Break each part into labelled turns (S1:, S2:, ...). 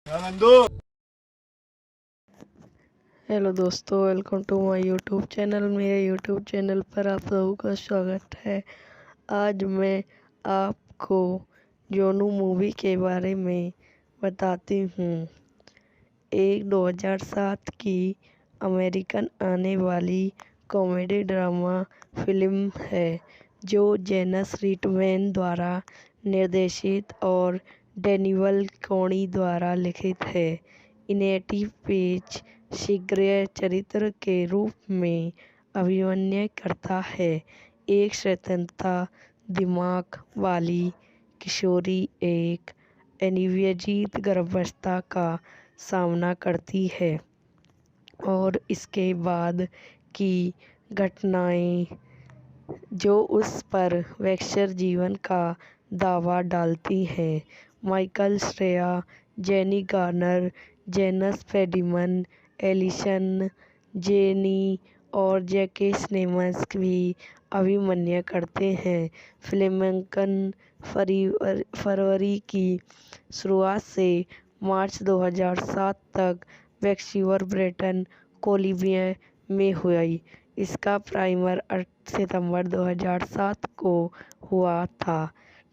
S1: Hello दोस्तों, welcome to my YouTube channel. मेरे YouTube channel पर आप सबों का स्वागत है। आज मैं आपको जोनू मूवी के बारे में बताती हूँ। एक 2007 की अमेरिकन आने वाली कॉमेडी ड्रामा फिल्म है जो जेनस रिटमैन द्वारा निर्देशित और डैनियल कॉनी द्वारा लिखित है। इनेटी पेज शीघ्र चरित्र के रूप में अभिनय करता है। एक स्वतंत्रता दिमाग वाली किशोरी एक अनियमित गर्भावस्था का सामना करती है और इसके बाद की घटनाएं जो उस पर वैक्सर जीवन का दावा डालती हैं। Michael Shreya, jenny Garner, Jason Bateman, Allison Janney और जैके सिनेमस भी अभिनय करते हैं। फिल्मांकन फरवरी की शुरुआत से मार्च 2007 तक वैंकूवर, ब्रिटिश कोलंबिया में हुई। इसका प्रीमियर 8 सितंबर 2007 को हुआ था।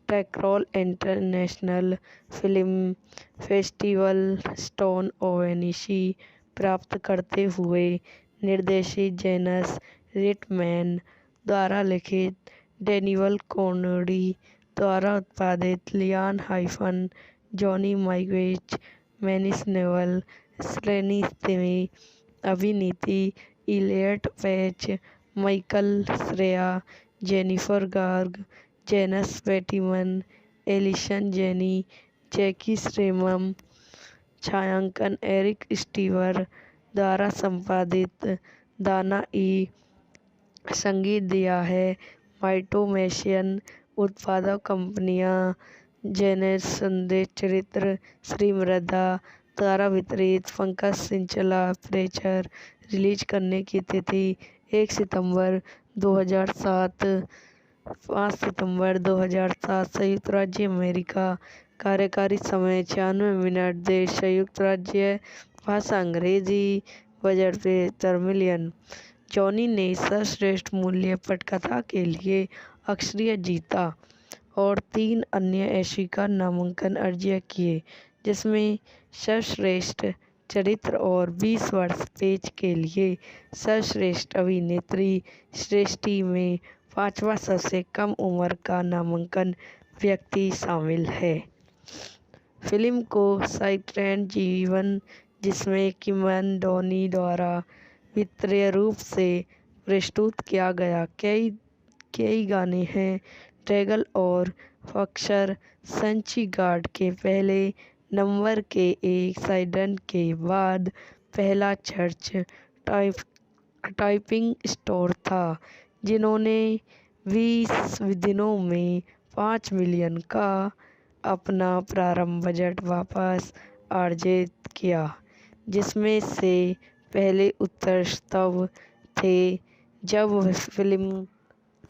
S1: Toronto International Film Festival standing ओवेनिशी प्राप्त करते हुए निर्देशित जेनस रिटमैन द्वारा लिखित डैनियल कॉनी द्वारा उत्पादित Lianne Halfon John Malkovich Mason Novick स्लेनिथ में अभिनीत Elliot Page, Michael Cera, Jennifer Garner, Jason Bateman, Allison Janney, J K Simmons, छायांकन एरिक स्टीवर द्वारा संपादित दाना ई संगीत दिया है। माइटोमैशियन उत्पादक कंपनियां जेनस संदेश चरित्र श्री मृदा द्वारा वितरित पंकज सिंचला प्रेचर रिलीज करने की तिथि 1 सितंबर 2007 5 सितंबर 2007 संयुक्त राज्य अमेरिका कार्यकारी समय 96 मिनट देश संयुक्त राज्य भाषा अंग्रेजी बजट 75 मिलियन। जॉनी ने सर्वश्रेष्ठ मूल्य पटकथा के लिए ऑस्कर जीता और 3 अन्य ऑस्कर नामांकन अर्जित किए, जिसमें सर्वश्रेष्ठ चरित्र और 20 वर्ष पेज के लिए सर्वश्रेष्ठ अभिनेत्री श्रेष्ठी में 5वां सबसे कम उम्र का नामांकन व्यक्ति शामिल है। फिल्म को साइलेंट जीवन जिसमें किमन डोनी द्वारा वित्तीय रूप से प्रस्तुत किया गया। कई गाने हैं। ड्रैगन और फॉक्सर संची गार्ड के पहले नंबर के एक साइडन के बाद पहला चर्च टाइपिंग स्टोर था, जिन्होंने 20 दिनों में 5 मिलियन का अपना प्रारंभ बजट वापस अर्जित किया, जिसमें से पहले उत्सव थे जब फिल्म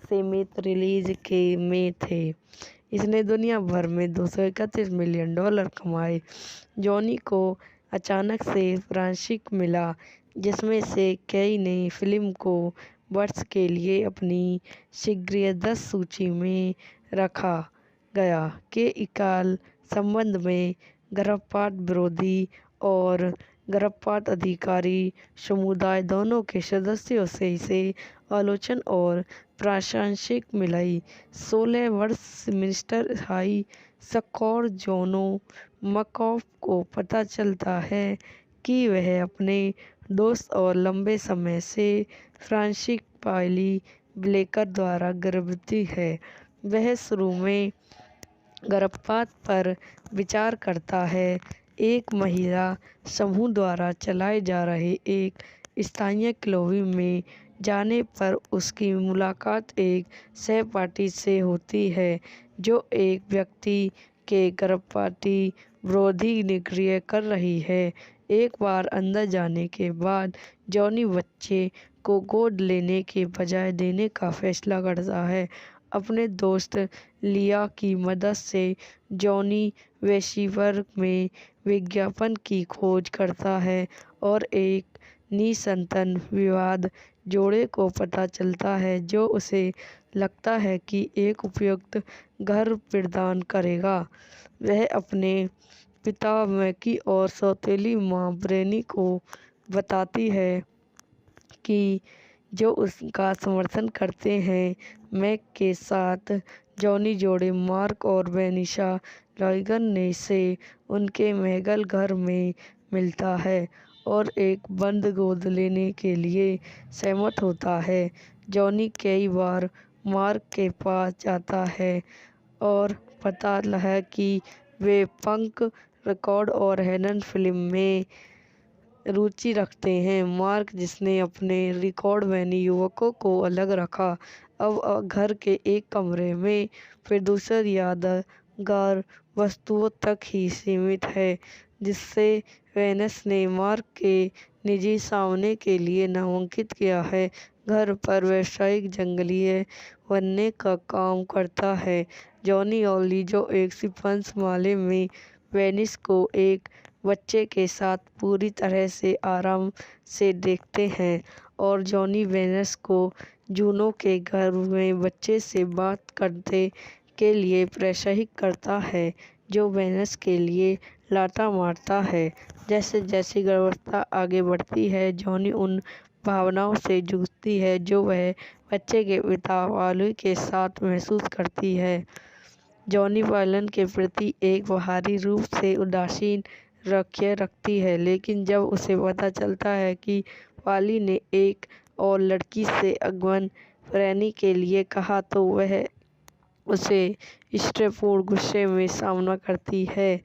S1: सीमित रिलीज के में थे। इसने दुनिया भर में $231 मिलियन कमाए। जॉनी को अचानक से प्रशंसक मिला, जिसमें से कई ने फिल्म को वर्ष के लिए अपनी शीघ्र 10 सूची में रखा गया के इकाल संबंध में गर्भपात विरोधी और गर्भपात अधिकारी समुदाय दोनों के सदस्यों से इसे आलोचना और प्रशंसा मिली। 16 वर्षीय मिस्टर हाई स्कोर जोनो मकॉफ को पता चलता है कि वह अपने दोस्त और लंबे समय से फ्रांसिस पाइली ब्लेकर द्वारा गर्भवती है। वह शुरू में गर्भपात पर विचार करता है। एक महिला समूह द्वारा चलाए जा रहे एक स्थानीय क्लब में जाने पर उसकी मुलाकात एक सहपाठी से होती है जो एक व्यक्ति के गर्भपात विरोधी निष्क्रिय कर रही है। एक बार अंदर जाने के बाद जॉनी बच्चे को गोद लेने के बजाय देने का फैसला करता है अपने दोस्त लिया की मदद से जॉनी वेशिवर में विज्ञापन की खोज करता है और एक निसंतान विवाद जोड़े को पता चलता है जो उसे लगता है कि एक उपयुक्त घर प्रदान करेगा। वह अपने पिता मैकी और सौतेली माँ ब्रेनी को बताती है कि जो उसका समर्थन करते हैं। मैक के साथ जॉनी जोड़े मार्क और बेनिशा लॉयगन ने से उनके मैगल घर में मिलता है और एक बंद गोद लेने के लिए सहमत होता है। जॉनी कई बार मार्क के पास जाता है और पता है कि वे पंक रिकॉर्ड और हेलन फिल्म में रुचि रखते हैं। मार्क, जिसने अपने रिकॉर्ड वैनी युवकों को अलग रखा, अब घर के एक कमरे में प्रदूषण यादगार वस्तुओं तक ही सीमित है, जिससे वेनस ने मार्क के निजी सामने के लिए नामांकित किया है। घर पर व्यावसायिक जंगली बनने का काम करता है। जॉनी और लीजो एक शिंपंज माले में वेनिस को एक बच्चे के साथ पूरी तरह से आराम से देखते हैं और जॉनी वेनस को जूनो के घर में बच्चे से बात करने के लिए प्रोत्साहित करता है, जो वेनस के लिए लाता मारता है। जैसे जैसे गर्भावस्था आगे बढ़ती है, जॉनी उन भावनाओं से जूझती है जो वह बच्चे के पिता वाली के साथ महसूस करती है। जॉनी वायलन के प्रति एक बाहरी रूप से उदासीन रखती है, लेकिन जब उसे पता चलता है कि वाली ने एक और लड़की से अगमन फ्रैनी के लिए कहा तो वह उसे स्ट्रेपूर्ण गुस्से में सामना करती है।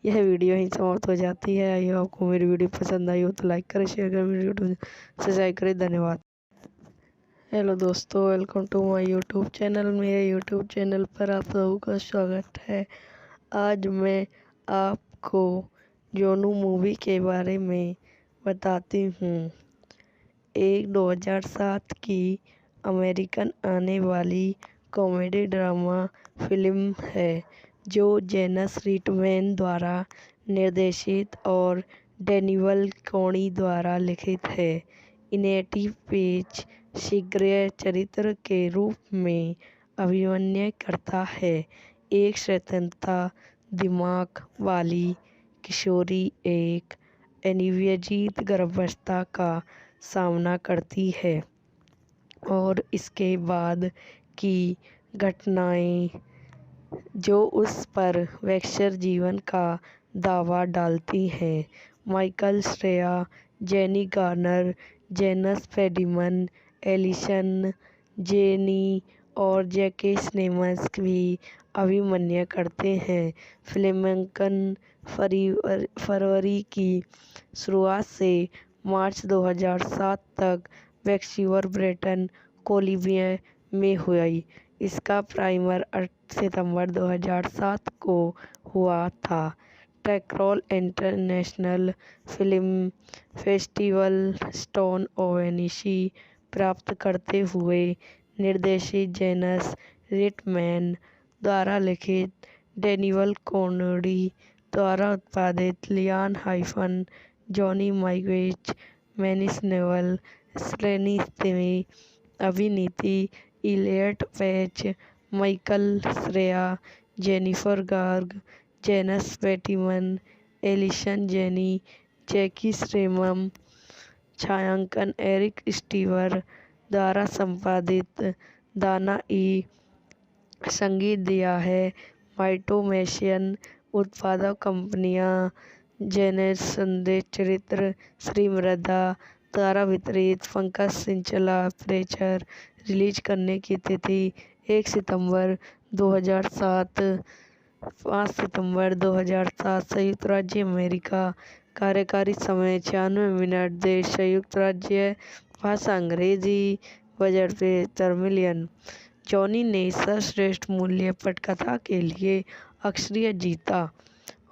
S1: यह वीडियो ही समाप्त हो जाती है। आई होप आपको मेरी वीडियो पसंद आई हो तो लाइक करें, शेयर करें, मेरी वीडियो सब्सक्राइब करें। धन्यवाद। हेलो दोस्तों, welcome to my YouTube channel. मेरे यूट्यूब चैनल पर आप सबों का स्वागत है। आज मैं आपको जोनू मूवी के बारे में बताती हूँ। एक 2007 की अमेरिकन आने वाली कॉमेडी ड्रामा फिल्म है जो जेनस रिटमैन द्वारा निर्देशित और डैनियल कॉनी द्वारा लिखित है। इनेटी पेज शीघ्र चरित्र के रूप में अभिनय करता है। एक स्वतंत्रता दिमाग वाली किशोरी एक अनिवार्य गर्भावस्था का सामना करती है और इसके बाद की घटनाएं जो उस पर वैक्सर जीवन का दावा डालती हैं। Michael Shreya, jenny Garner, Jason Bateman, Allison Janney और जैके सिनेमस भी अभिनय करते हैं। फिल्मांकन फरवरी की शुरुआत से मार्च 2007 तक वैंकूवर, ब्रिटिश कोलंबिया में हुई। इसका प्रीमियर 8 सितंबर 2007 को हुआ था। Toronto International Film Festival standing ओवेनिशी प्राप्त करते हुए निर्देशित जेनस रिटमैन द्वारा लिखित डैनियल कॉनी द्वारा उत्पादित Lianne Halfon John Malkovich Mason Novick स्लेनी अभिनीति Elliot Page, Michael Cera, Jennifer Garner, Jason Bateman, Allison Janney, J K श्रेमम। छायांकन एरिक स्टीवर द्वारा संपादित दाना ई संगीत दिया है। माइटोमैशियन उत्पादक कंपनियां जेनेस संदेश चरित्र श्री मृदा द्वारा वितरित पंकज सिंचला प्रेचर रिलीज करने की तिथि 1 सितंबर 2007 5 सितंबर 2007 संयुक्त राज्य अमेरिका। कार्यकारी समय 96 मिनट। देश संयुक्त राज्य। भाषा अंग्रेजी। Budget 73 million. जॉनी ने सर्वश्रेष्ठ मूल्य पटकथा के लिए ऑस्कर जीता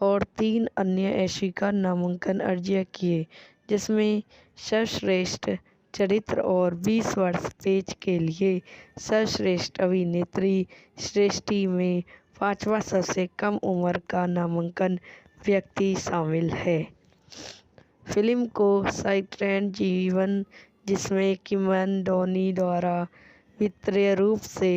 S1: और 3 अन्य ऑस्कर नामांकन अर्जित किए, जिसमें सर्वश्रेष्ठ चरित्र और 20 वर्ष पेज के लिए सर्वश्रेष्ठ अभिनेत्री श्रेष्ठी में 5वां सबसे कम उम्र का नामांकन व्यक्ति शामिल है। फिल्म को साइट्रैन जीवन, जिसमें किमन डोनी द्वारा वित्तीय रूप से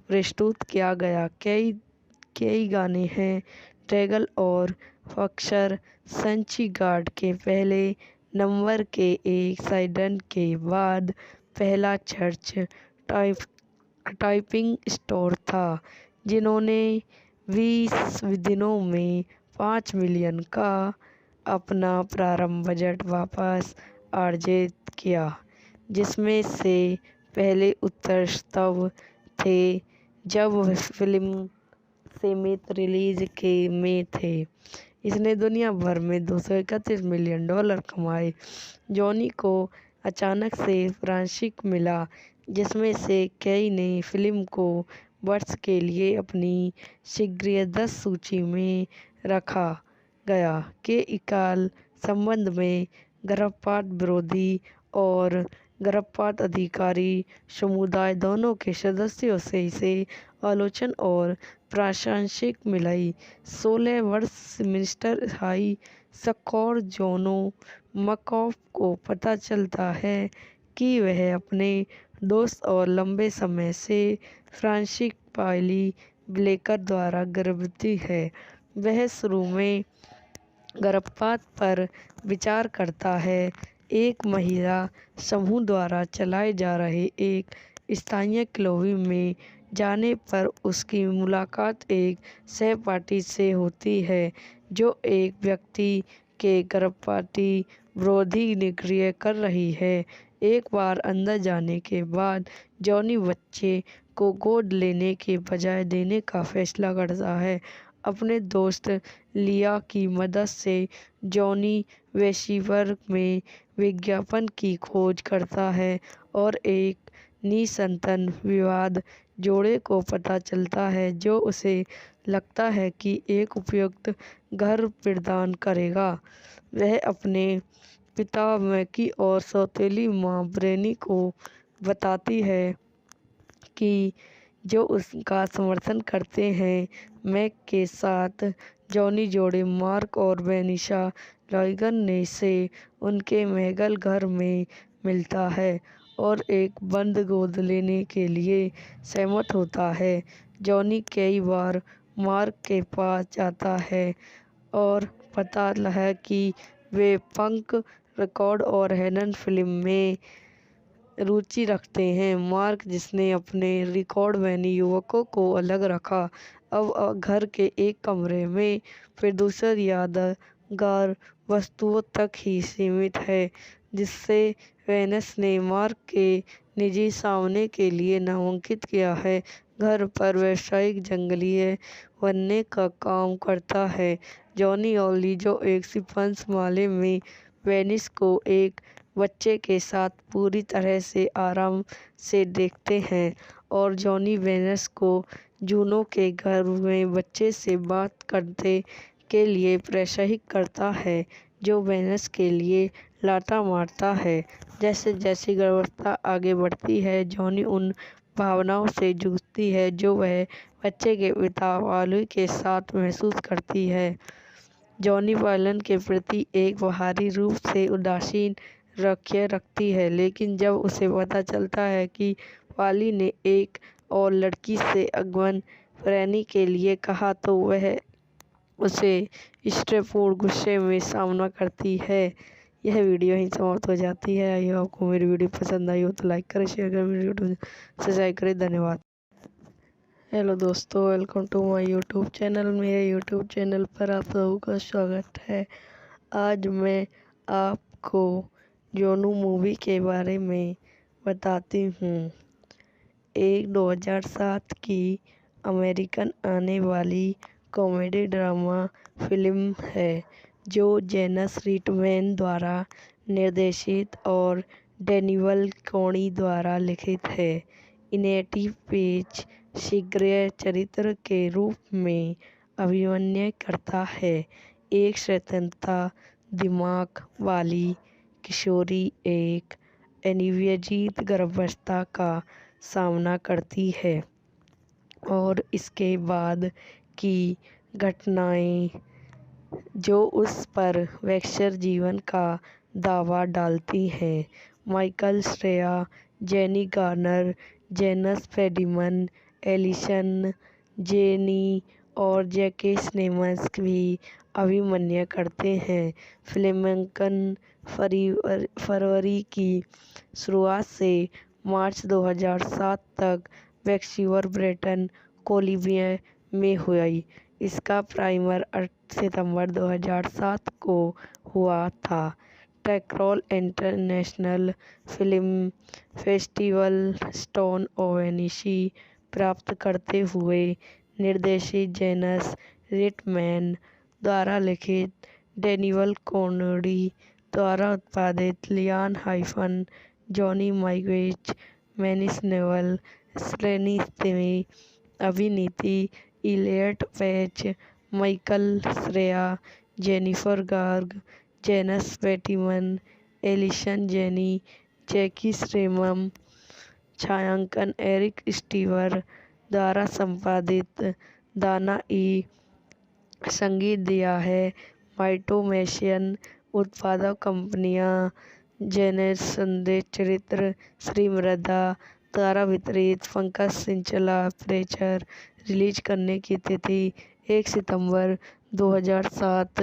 S1: प्रस्तुत किया गया कई गाने हैं। ट्रेगल और फक्सर संचिगार्ड के पहले नंबर के एक साइडन के बाद पहला चर्च टाइपिंग स्टोर था, जिन्होंने 20 दिनों में 5 मिलियन का अपना प्रारंभ बजट वापस अर्जित किया, जिसमें से पहले उत्तर तब थे जब फिल्म सीमित रिलीज के में थे। इसने दुनिया भर में $231 मिलियन कमाए। जॉनी को अचानक से फ्रांसीसी मिला, जिसमें से कई ने फिल्म को वर्ष के लिए अपनी शीघ्र 10 सूची में रखा गया के इकाल संबंध में गर्भपात विरोधी और गर्भपात अधिकारी समुदाय दोनों के सदस्यों से इसे आलोचना और प्रशंसा मिली। 16 वर्ष मिस्टर हाई स्कोर जोनो मकॉफ को पता चलता है कि वह अपने दोस्त और लंबे समय से फ्रांसिस पाइली ब्लेकर द्वारा गर्भवती है। वह शुरू में गर्भपात पर विचार करता है। एक महिला समूह द्वारा चलाए जा रहे एक स्थानीय क्लब में जाने पर उसकी मुलाकात एक सहपाठी से होती है, जो एक व्यक्ति के गर्भपाती विरोधी निष्क्रिय कर रही है। एक बार अंदर जाने के बाद जॉनी बच्चे को गोद लेने के बजाय देने का फैसला करता है। अपने दोस्त लिया की मदद से जॉनी वेशिवर में विज्ञापन की खोज करता है और एक निसंतान विवाद जोड़े को पता चलता है, जो उसे लगता है कि एक उपयुक्त घर प्रदान करेगा। वह अपने पिता मैकी और सौतेली मां ब्रेनी को बताती है कि जो उसका समर्थन करते हैं। मैक के साथ जॉनी जोड़े मार्क और वेनिसा लॉयगन ने से उनके मैगल घर में मिलता है और एक बंद गोद लेने के लिए सहमत होता है। जॉनी कई बार मार्क के पास जाता है और पता है कि वे पंक रिकॉर्ड और हेलन फिल्म में रुचि रखते हैं। मार्क, जिसने अपने रिकॉर्ड वैनी युवकों को अलग रखा, अब घर के एक कमरे में फिर यादगार वस्तुओं तक ही सीमित है, जिससे वेनस ने मार्क के निजी सामने के लिए नामांकित किया है। घर पर व्यावसायिक जंगली बनने का काम करता है। जॉनी और ली, जो एक शिंपंज माले में वेनिस को एक बच्चे के साथ पूरी तरह से आराम से देखते हैं, और जॉनी वेनस को जूनो के घर में बच्चे से बात करने के लिए प्रोत्साहित करता है, जो वेनस के लिए लाता मारता है। जैसे जैसे गर्भावस्था आगे बढ़ती है, जॉनी उन भावनाओं से जूझती है जो वह बच्चे के पिता वाली के साथ महसूस करती है। जॉनी पालन के प्रति एक बाहरी रूप से उदासीन रखती है, लेकिन जब उसे पता चलता है कि पाली ने एक और लड़की से अगवन रहने के लिए कहा, तो वह उसे इष्टपूर्ण गुस्से में सामना करती है। यह वीडियो ही समाप्त हो जाती है। आई होप आपको मेरी वीडियो पसंद आई हो तो लाइक करें, शेयर करें, मेरी वीडियो सब्सक्राइब करें। धन्यवाद। हेलो दोस्तों, welcome to my YouTube channel. मेरे यूट्यूब चैनल पर आप सबों का स्वागत है। आज मैं आपको जोनू मूवी के बारे में बताती हूँ। एक 2007 की अमेरिकन आने वाली कॉमेडी ड्रामा फिल्म है, जो जेनस रिटमैन द्वारा निर्देशित और डैनियल कॉनी द्वारा लिखित है। इनेटी पेज शीघ्र चरित्र के रूप में अभिनय करता है। एक स्वतंत्रता दिमाग वाली किशोरी एक अनिवार्जित गर्भावस्था का सामना करती है और इसके बाद की घटनाएं जो उस पर वैक्सर जीवन का दावा डालती हैं। Michael, Shreya, jenny Garner, Jason Bateman, Allison, Janney और जैके स्नेमस भी अभिमन्य करते हैं। फिल्मांकन फरवरी की शुरुआत से मार्च 2007 तक वैंकूवर, ब्रिटिश कोलंबिया में हुई। इसका प्रीमियर 8 सितंबर 2007 को हुआ था। Toronto International Film Festival standing ओवेनिशी प्राप्त करते हुए निर्देशित जेसन रिटमैन द्वारा लिखित डैनियल कॉनोडी द्वारा उत्पादित Lianne Halfon John Malkovich Mason Novick श्रेणी में अभिनीत Elliot Page, Michael, Cera, Jennifer Garner, Jason Bateman, Allison, Janney, J K स्ट्रेमम। छायांकन एरिक स्टीवर द्वारा संपादित दाना ई संगीत दिया है। माइटोमैशियन उत्पादक कंपनियां जेनेस संदेश चरित्र श्री मृदा द्वारा वितरित पंकज सिंचला प्रेचर रिलीज करने की तिथि 1 सितंबर 2007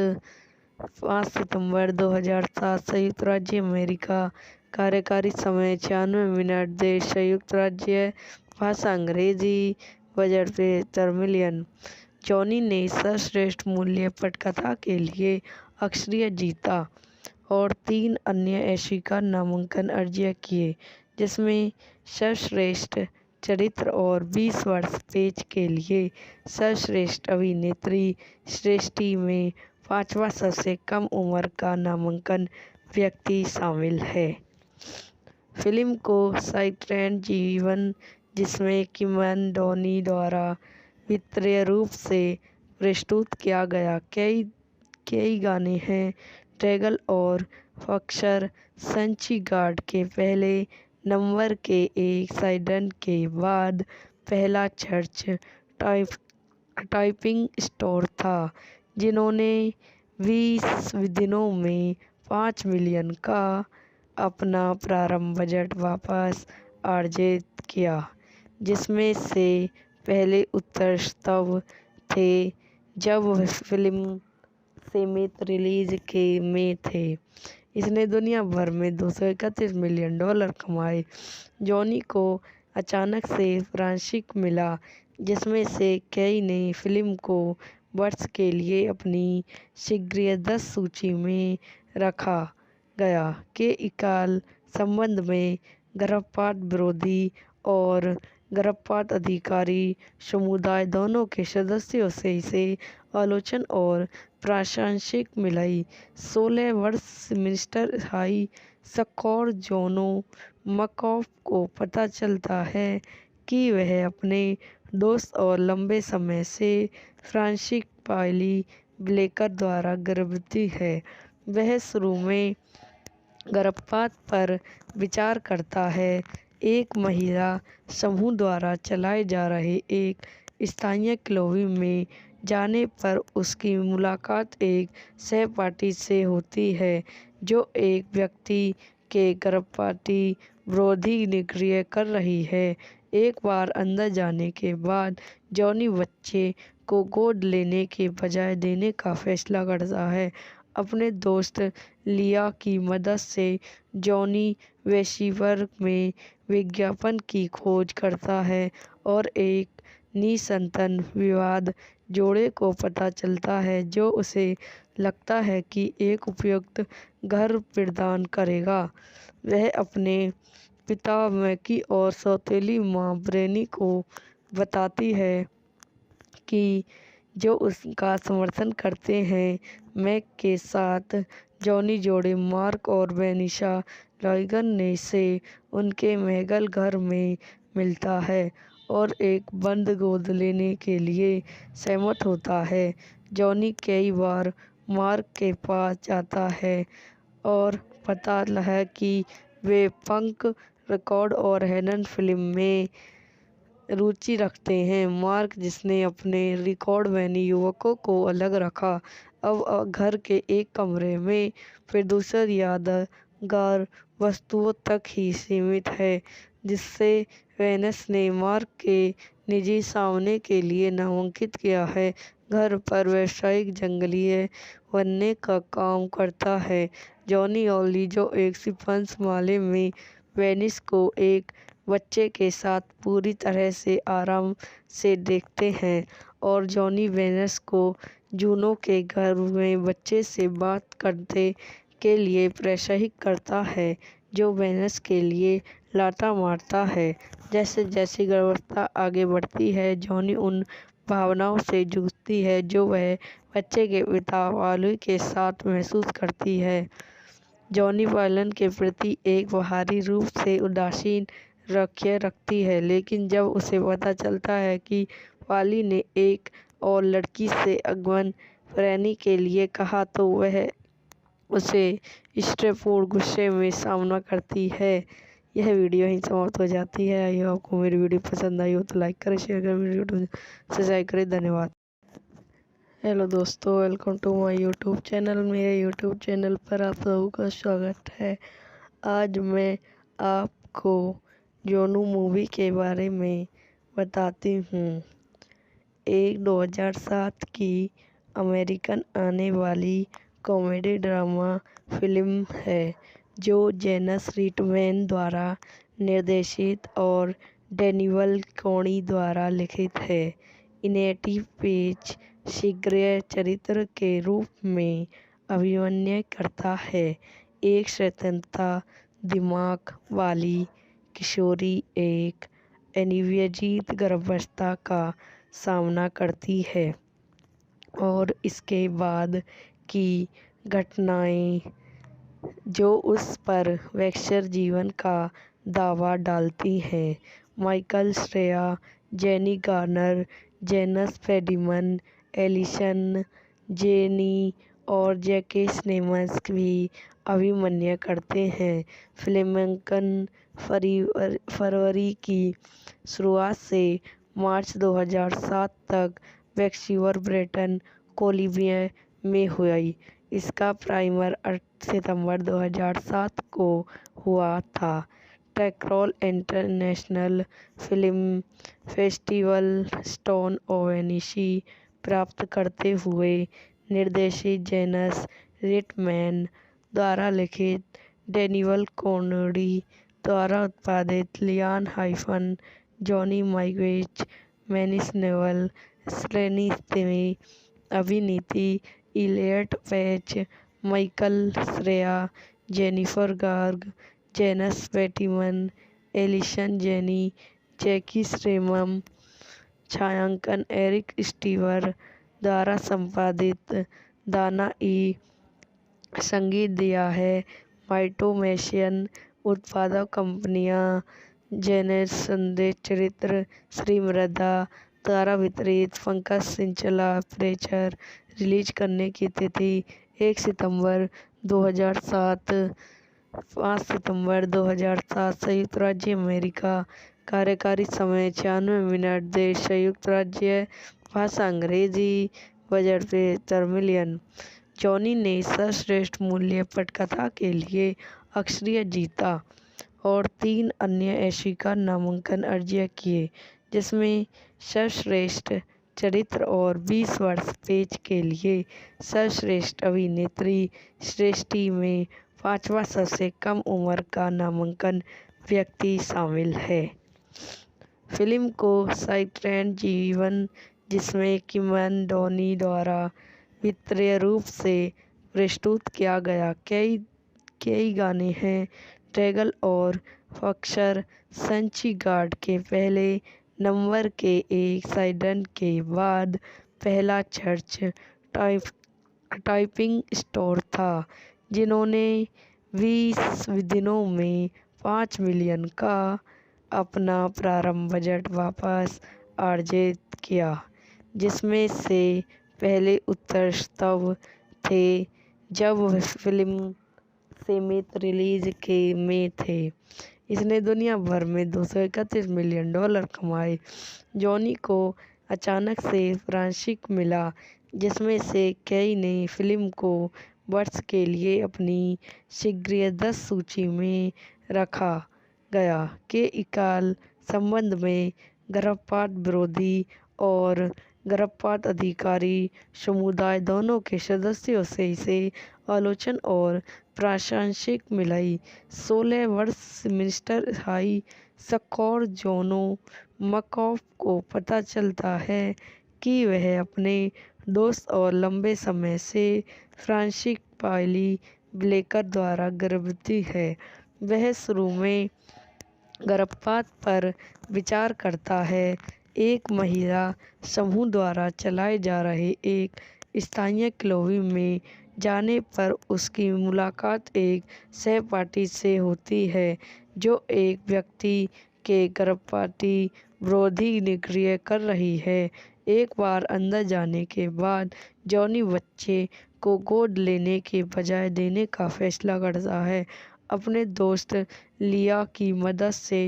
S1: 5 सितंबर 2007 संयुक्त राज्य अमेरिका कार्यकारी समय 96 मिनट देश संयुक्त राज्य भाषा अंग्रेजी बजट 73 मिलियन। जॉनी ने सर्वश्रेष्ठ मूल्य पटकथा के लिए ऑस्कर जीता और 3 अन्य ऑस्कर नामांकन अर्जित किए, जिसमें सर्वश्रेष्ठ चरित्र और 20 वर्ष पेज के लिए सर्वश्रेष्ठ अभिनेत्री श्रेष्ठी में 5वां सबसे कम उम्र का नामांकन व्यक्ति शामिल है। फिल्म को साइलेंट जीवन जिसमें किमन डोनी द्वारा वित्तीय रूप से प्रस्तुत किया गया कई गाने हैं। ड्रैगन और फॉक्सर संचिगार्ड के पहले नंबर के एक साइडन के बाद पहला चर्च टाइपिंग स्टोर था, जिन्होंने 20 दिनों में 5 मिलियन का अपना प्रारंभ बजट वापस अर्जित किया, जिसमें से पहले उत्सव थे जब फिल्म सीमित रिलीज के में थे। इसने दुनिया भर में $231 मिलियन कमाए। जॉनी को अचानक से फ्रांसीसी मिला, जिसमें से कई ने फिल्म को वर्ष के लिए अपनी शीघ्र 10 सूची में रखा गया के इकाल संबंध में गर्भपात विरोधी और गर्भपात अधिकारी समुदाय दोनों के सदस्यों से इसे आलोचना और प्रशंसा मिली। 16 वर्षीय मिस्टर हाई स्कोर जोनो मकॉफ को पता चलता है कि वह अपने दोस्त और लंबे समय से फ्रांसीसी पाइली ब्लेकर द्वारा गर्भवती है। वह शुरू में गर्भपात पर विचार करता है। एक महिला समूह द्वारा चलाए जा रहे एक स्थानीय क्लब में जाने पर उसकी मुलाकात एक सहपाठी से होती है, जो एक व्यक्ति के गर्भपात विरोधी निष्क्रिय कर रही है। एक बार अंदर जाने के बाद जॉनी बच्चे को गोद लेने के बजाय देने का फैसला करता है। अपने दोस्त लिया की मदद से जॉनी वैंकूवर में विज्ञापन की खोज करता है और एक निःसंतान विवाहित जोड़े को पता चलता है, जो उसे लगता है कि एक उपयुक्त घर प्रदान करेगा। वह अपने पिता मैकी और सौतेली मां ब्रेनी को बताती है कि जो उसका समर्थन करते हैं। मैक के साथ जॉनी जोड़े मार्क और वेनिसा लॉयगन ने से उनके महंगे घर में मिलता है और एक बंद गोद लेने के लिए सहमत होता है। जॉनी कई बार मार्क के पास जाता है और पता है कि वे पंक रिकॉर्ड और हेनन फिल्म में रुचि रखते हैं। मार्क, जिसने अपने रिकॉर्ड वैनी युवकों को अलग रखा, अब घर के एक कमरे में प्रदूषण यादगार वस्तुओं तक ही सीमित है, जिससे वेनस ने मार्क के निजी सामने के लिए नामांकित किया है। घर पर व्यावसायिक जंगली बनने का काम करता है। जॉनी और लिजो एक शिंपैंजी माले में वेनिस को एक बच्चे के साथ पूरी तरह से आराम से देखते हैं और जॉनी वेनस को जूनो के घर में बच्चे से बात करने के लिए प्रोत्साहित करता है, जो वेनस के लिए लाता मारता है। जैसे जैसे गर्भावस्था आगे बढ़ती है, जॉनी उन भावनाओं से जूझती है जो वह बच्चे के पिता वाली के साथ महसूस करती है। जॉनी वायलन के प्रति एक बाहरी रूप से उदासीन रखती है, लेकिन जब उसे पता चलता है कि वाली ने एक और लड़की से अगमन करने के लिए कहा, तो वह उसे स्ट्रेटफोर्ड गुस्से में सामना करती है। यह वीडियो ही समाप्त हो जाती है। आई होप आपको मेरी वीडियो पसंद आई हो तो लाइक करें, शेयर करें, मेरी वीडियो सब्सक्राइब करें। धन्यवाद। हेलो दोस्तों, welcome to my YouTube channel. मेरे यूट्यूब चैनल पर आप सबों का स्वागत है। आज मैं आपको जोनू मूवी के बारे में बताती हूँ। एक 2007 की अमेरिकन आने वाली कॉमेडी ड्रामा फिल्म है जो जेनस रिटमैन द्वारा निर्देशित और डैनियल कॉनी द्वारा लिखित है। इनेटी पेज शीघ्र चरित्र के रूप में अभिनय करता है। एक स्वतंत्रता दिमाग वाली किशोरी एक अनियमित गर्भावस्था का सामना करती है और इसके बाद की घटनाएं जो उस पर वैक्सर जीवन का दावा डालती हैं। Michael Shreya, jenny Garner, Jason Bateman, Allison Janney और जैके सिमन्स भी अभिनय करते हैं। फिल्मांकन फरवरी की शुरुआत से मार्च 2007 तक वैंकूवर, ब्रिटिश कोलंबिया में हुई। इसका प्रीमियर 8 सितंबर 2007 को हुआ था। Toronto International Film Festival standing ओवेनिशी प्राप्त करते हुए निर्देशित जेनस रिटमैन द्वारा लिखित डैनियल कॉनी द्वारा उत्पादित Lianne Halfon, John Malkovich, Mason Novick, स्लेनी स्थिमी, अभिनीति Elliot Page, Michael Cera, Jennifer Garner, Jason Bateman, Allison Janney, J K Simmons. छायांकन एरिक स्टीवर द्वारा संपादित दाना ई। संगीत दिया है माइटोमैशियन। उत्पादक कंपनियां जेनेस संदेश चरित्र श्री मृदा द्वारा वितरित पंकज सिंचला प्रेचर। रिलीज करने की तिथि 1 सितंबर 2007, 5 सितंबर 2007। संयुक्त राज्य अमेरिका। कार्यकारी समय 96 मिनट। देश संयुक्त राज्य। भाषा अंग्रेजी। Budget 75 million. जॉनी ने सर्वश्रेष्ठ मूल्य पटकथा के लिए ऑस्कर जीता और 3 अन्य ऑस्कर नामांकन अर्जित किए, जिसमें सर्वश्रेष्ठ चरित्र और 20 वर्ष पेज के लिए सर्वश्रेष्ठ अभिनेत्री श्रेष्ठी में 5वां सबसे कम उम्र का नामांकन व्यक्ति शामिल है। फिल्म को साइलेंट जीवन, जिसमें किमन डोनी द्वारा वित्तीय रूप से प्रस्तुत किया गया। कई गाने हैं। ड्रैगन और फॉक्सर संची गार्ड के पहले नंबर के एक साइडन के बाद पहला चर्च टाइपिंग स्टोर था, जिन्होंने 20 दिनों में 5 मिलियन का अपना प्रारंभ बजट वापस अर्जित किया, जिसमें से पहले उत्तर तब थे जब फिल्म सीमित रिलीज के में थे। इसने दुनिया भर में $231 मिलियन कमाए। जॉनी को अचानक से फ्रांचाइज मिला, जिसमें से कई ने फिल्म को वर्ष के लिए अपनी शीघ्र सूची में रखा गया। के इकाल संबंध में गर्भपात विरोधी और गर्भपात अधिकारी समुदाय दोनों के सदस्यों से इसे आलोचना और प्रशंसा मिली। 16 वर्षीय मिस्टर हाई स्कोर जोनो मकॉफ को पता चलता है कि वह अपने दोस्त और लंबे समय से फ्रांसिस पाइली ब्लेकर द्वारा गर्भवती है। वह शुरू में गर्भपात पर विचार करता है। एक महिला समूह द्वारा चलाए जा रहे एक स्थानीय क्लब में जाने पर उसकी मुलाकात एक सहपाठी से होती है जो एक व्यक्ति के गर्भपाती विरोधी निष्क्रिय कर रही है। एक बार अंदर जाने के बाद जॉनी बच्चे को गोद लेने के बजाय देने का फैसला करता है। अपने दोस्त लिया की मदद से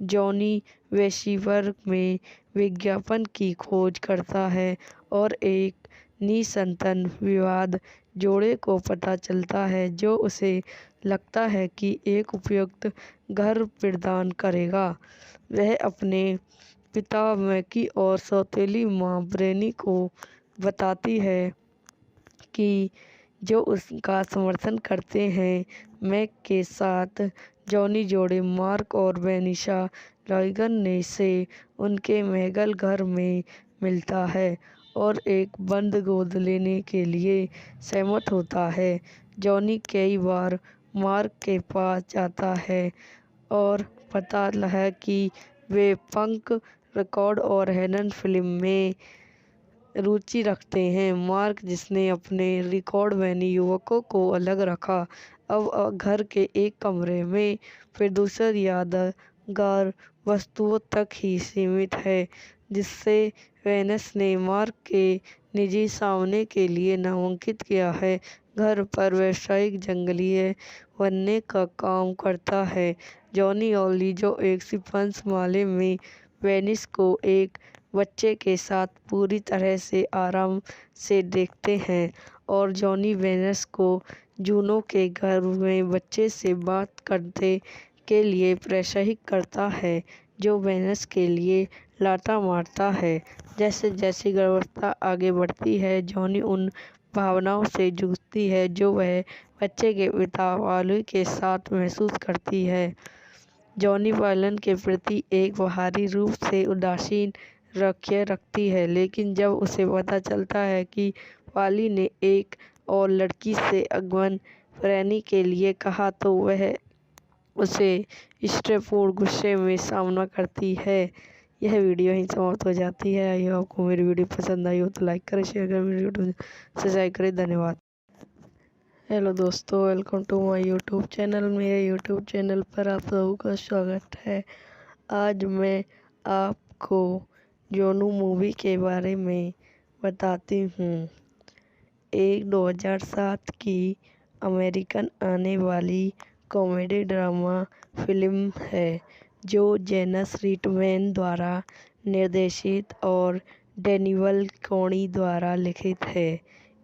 S1: जॉनी वेस्टवर्क में विज्ञापन की खोज करता है और एक निःसंतान विवाहित जोड़े को पता चलता है जो उसे लगता है कि एक उपयुक्त घर प्रदान करेगा। वह अपने पिता मैकी और सौतेली माँ ब्रेनी को बताती है कि जो उसका समर्थन करते हैं। मैक के साथ जॉनी जोड़े मार्क और वेनिसा लॉयगन ने से उनके मैगल घर में मिलता है और एक बंद गोद लेने के लिए सहमत होता है। जॉनी कई बार मार्क के पास जाता है और पता है कि वे पंक रिकॉर्ड और हेलन फिल्म में रुचि रखते हैं। मार्क, जिसने अपने रिकॉर्ड वैनी युवकों को अलग रखा, अब घर के एक कमरे में फिर यादगार वस्तुओं तक ही सीमित है जिससे वेनस ने मार्क के निजी सामने के लिए नामांकित किया है। घर पर व्यावसायिक जंगली बनने का काम करता है। जॉनी और लीजो एक शिंपैंजी माले में वेनिस को एक बच्चे के साथ पूरी तरह से आराम से देखते हैं और जॉनी वेनस को जूनो के घर में बच्चे से बात करने के लिए प्रोत्साहित करता है, जो वेनस के लिए लाता मारता है। जैसे जैसे गर्भावस्था आगे बढ़ती है, जॉनी उन भावनाओं से जूझती है जो वह बच्चे के पिता वाली के साथ महसूस करती है। जॉनी पालन के प्रति एक बाहरी रूप से उदासीन रवैया रखती है, लेकिन जब उसे पता चलता है कि पाली ने एक और लड़की से अगमन फ्रैनी के लिए कहा तो वह उसे स्ट्रेसपूर्ण गुस्से में सामना करती है। यह वीडियो ही समाप्त हो जाती है। आई होप आपको मेरी वीडियो पसंद आई हो तो लाइक करें, शेयर करें, मेरी यूट्यूब सब्सक्राइब करें। धन्यवाद। हेलो दोस्तों, welcome to my YouTube channel. मेरे यूट्यूब चैनल पर आप सबों का स्वागत है। आज मैं आपको जोनू मूवी के बारे में बताती हूँ। एक 2007 की अमेरिकन आने वाली कॉमेडी ड्रामा फिल्म है जो जेसन रिटमैन द्वारा निर्देशित और डैनियल कॉनी द्वारा लिखित है।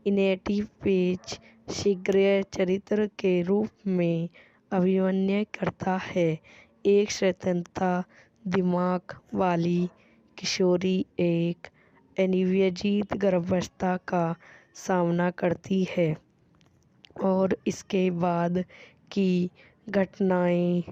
S1: इनेटी पेज शीघ्र चरित्र के रूप में अभिनय करता है। एक स्वतंत्रता दिमाग वाली किशोरी एक अनिवार्य गर्भावस्था का सामना करती है और इसके बाद की घटनाएं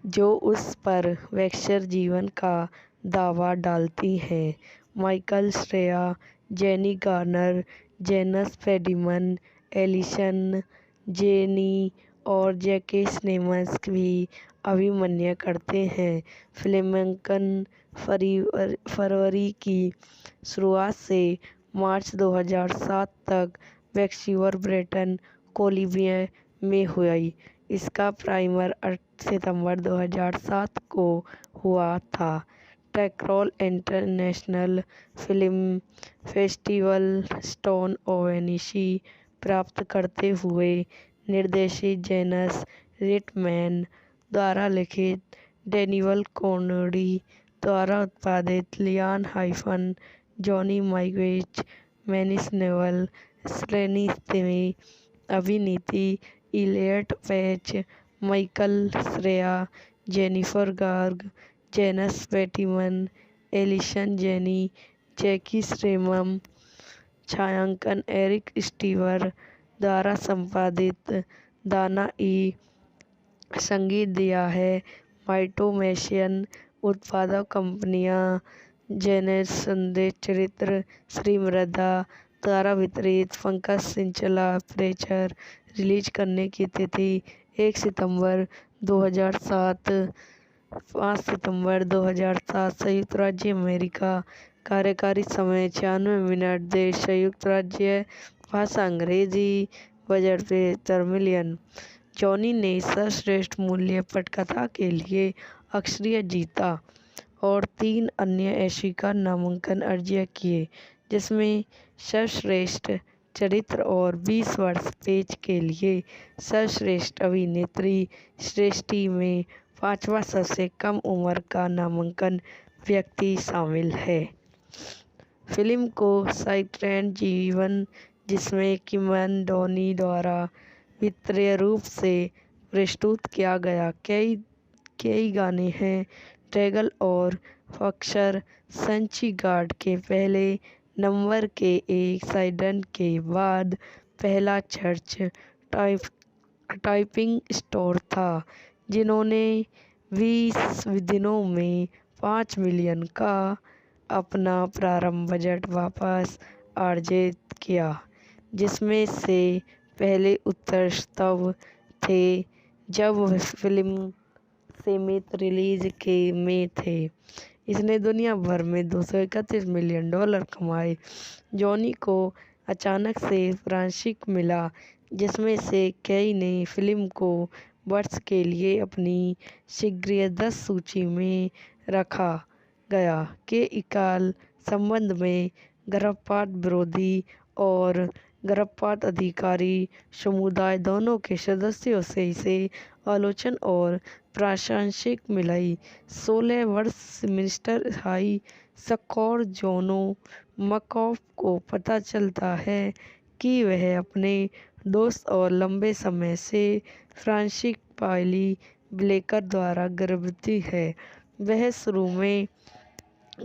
S1: जो उस पर वैश्विक जीवन का दावा डालती हैं। Michael Shreya, jenny Garner, Jason Bateman, Allison Janney और जैकी सिमन्स भी अभिनय करते हैं। फिल्मांकन फरवरी की शुरुआत से मार्च 2007 तक वैंकूवर, ब्रिटिश कोलंबिया में हुई। इसका प्रीमियर 8 सितंबर 2007 को हुआ था। Toronto International Film Festival standing ओवेनिशी प्राप्त करते हुए निर्देशित जेनस रिटमैन द्वारा लिखित डैनियल कॉनोडी द्वारा उत्पादित Lianne Halfon John Malkovich Mason Novick श्रेणी में अभिनीति Elliot Page Michael Cera Jennifer Garner Jason Bateman Allison Janney J K श्रेमम छायांकन एरिक स्टीवर द्वारा संपादित दाना ई संगीत दिया है माइटोमेशियन उत्पादक कंपनियां जेनेस संदेश चरित्र श्री मृदा द्वारा वितरित पंकज सिंचला प्रेचर रिलीज करने की तिथि 1 सितंबर 2007 5 सितंबर 2007 संयुक्त राज्य अमेरिका कार्यकारी समय 96 मिनट देश संयुक्त राज्य भाषा अंग्रेजी बजट 73 मिलियन जॉनी ने सर्वश्रेष्ठ मूल्य पटकथा के लिए अक्षय जीता और 3 अन्य एशिका नामांकन अर्जित किए जिसमें सर्वश्रेष्ठ चरित्र और 20 वर्ष पेज के लिए सर्वश्रेष्ठ अभिनेत्री श्रेष्ठी में 5वां सबसे कम उम्र का नामांकन व्यक्ति शामिल है। फिल्म को साइट्रैन जीवन जिसमें किमन डोनी द्वारा वित्तीय रूप से प्रस्तुत किया गया कई गाने हैं ट्रैगल और फक्सर संची गार्ड के पहले नंबर के एक साइडन के बाद पहला चर्च टाइपिंग स्टोर था जिन्होंने 20 दिनों में 5 मिलियन का अपना प्रारंभ बजट वापस अर्जित किया जिसमें से पहले उत्तरस्तव थे जब फिल्म सीमित रिलीज के में थे। इसने दुनिया भर में $231 मिलियन कमाए। जॉनी को अचानक से फ्रांसीसी मिला जिसमें से कई ने फिल्म को वर्ष के लिए अपनी शीघ्र 10 सूची में रखा गया के इकाल संबंध में गर्भपात विरोधी और गर्भपात अधिकारी समुदाय दोनों के सदस्यों से इसे आलोचना और प्रशंसा मिली। 16 वर्ष मिस्टर हाई स्कोर जोनो मकॉफ को पता चलता है कि वह अपने दोस्त और लंबे समय से फ्रांसीसी पाइली ब्लेकर द्वारा गर्भवती है। वह शुरू में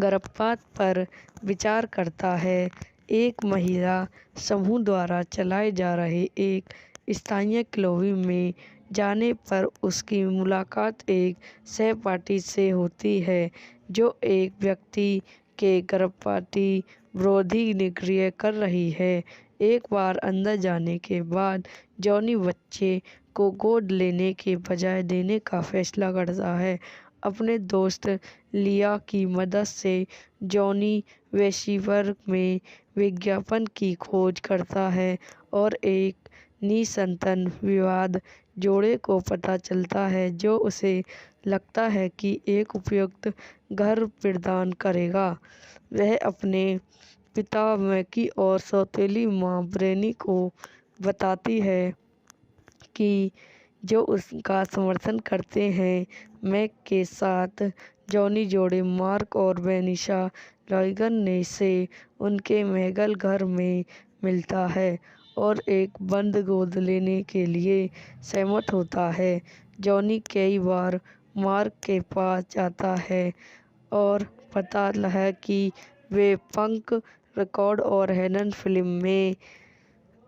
S1: गर्भपात पर विचार करता है एक महिला समूह द्वारा चलाए जा रहे एक स्थानीय क्लब में जाने पर उसकी मुलाकात एक सहपाठी से होती है जो एक व्यक्ति के गर्भपाती विरोधी निष्क्रिय कर रही है। एक बार अंदर जाने के बाद जॉनी बच्चे को गोद लेने के बजाय देने का फैसला करता है। अपने दोस्त लिया की मदद से जॉनी वेशिवर में विज्ञापन की खोज करता है और एक निसंतान विवाद जोड़े को पता चलता है जो उसे लगता है कि एक उपयुक्त घर प्रदान करेगा। वह अपने पिता मैकी और सौतेली मां ब्रेनी को बताती है कि जो उसका समर्थन करते हैं। मैक के साथ जॉनी जोड़े मार्क और वेनिशा लॉयगन ने से उनके महंगे घर में मिलता है और एक बंद गोद लेने के लिए सहमत होता है। जॉनी कई बार मार्क के पास जाता है और पता है कि वे पंक रिकॉर्ड और हेलन फिल्म में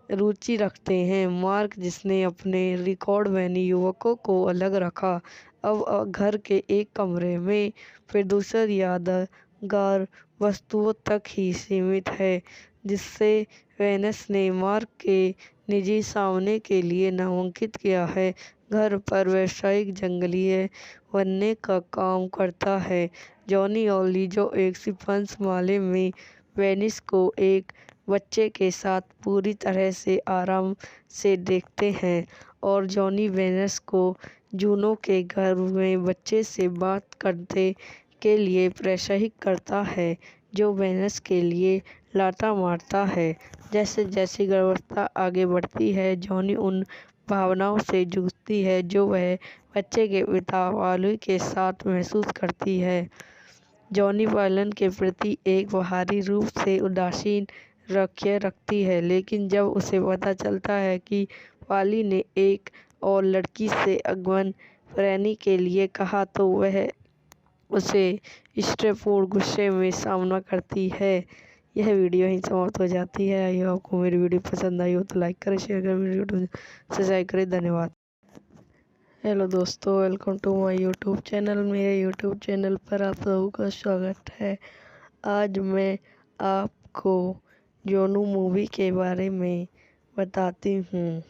S1: रुचि रखते हैं। मार्क जिसने अपने रिकॉर्ड वैनी युवकों को अलग रखा अब घर के एक कमरे में प्रदूषण यादगार वस्तुओं तक ही सीमित है जिससे वेनस ने मार्क के निजी सामने के लिए नामांकित किया है। घर पर व्यावसायिक जंगली बनने का काम करता है। जॉनी और लीजो एक शिंपंज माले में वेनिस को एक बच्चे के साथ पूरी तरह से आराम से देखते हैं और जॉनी वेनस को जूनो के घर में बच्चे से बात करने के लिए प्रोत्साहित करता है जो वेनस के लिए लाता मारता है। जैसे जैसे गर्भावस्था आगे बढ़ती है जॉनी उन भावनाओं से जूझती है जो वह बच्चे के पिता वाली के साथ महसूस करती है। जॉनी वायलन के प्रति एक बाहरी रूप से उदासीन रवैया रखती है, लेकिन जब उसे पता चलता है कि वाली ने एक और लड़की से अगवन प्रेमी के लिए कहा तो वह उसे इष्टपूर्ण गुस्से में सामना करती है। यह वीडियो यहीं समाप्त हो जाती है। आई होप आपको मेरी वीडियो पसंद आई हो तो लाइक करें, शेयर करें, मेरी वीडियो सब्सक्राइब करें। धन्यवाद। हेलो दोस्तों, welcome to my YouTube channel. मेरे यूट्यूब चैनल पर आप सबों का स्वागत है। आज मैं आपको जोनू मूवी के बारे में बताती हूँ।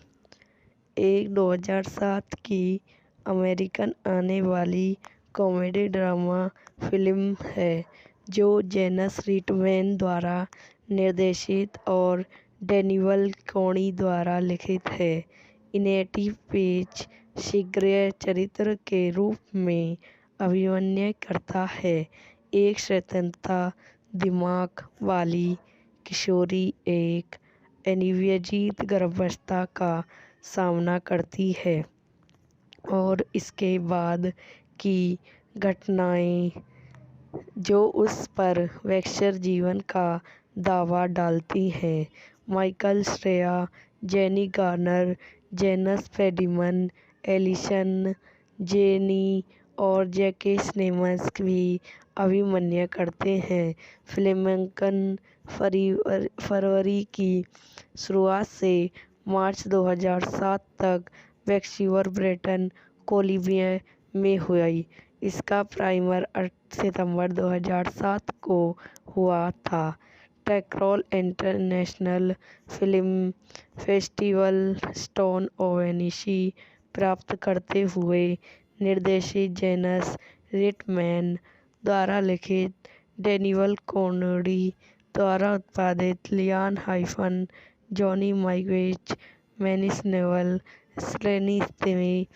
S1: एक 2007 की अमेरिकन आने वाली कॉमेडी ड्रामा फिल्म है जो जेनस रिटमैन द्वारा निर्देशित और डैनियल कॉनी द्वारा लिखित है। इनेटी पेज शीघ्र चरित्र के रूप में अभिनय करता है। एक स्वतंत्रता दिमाग वाली किशोरी एक अनिवार्य गर्भावस्था का सामना करती है और इसके बाद की घटनाएं जो उस पर वैक्सर जीवन का दावा डालती हैं। Michael Shreya, jenny Garner, Jason Bateman, Allison Janney और जैके सिनेमन्स भी अभिनय करते हैं। फिल्मांकन फरवरी की शुरुआत से मार्च 2007 तक वैंकूवर, ब्रिटिश कोलंबिया में हुई। इसका प्रीमियर 8 सितंबर 2007 को हुआ था। Toronto International Film Festival standing ओवेनिशी प्राप्त करते हुए निर्देशित जेनस रिटमैन द्वारा लिखित डैनियल कॉनी द्वारा उत्पादित Lianne Halfon John Malkovich Mason Novick स्लेनी में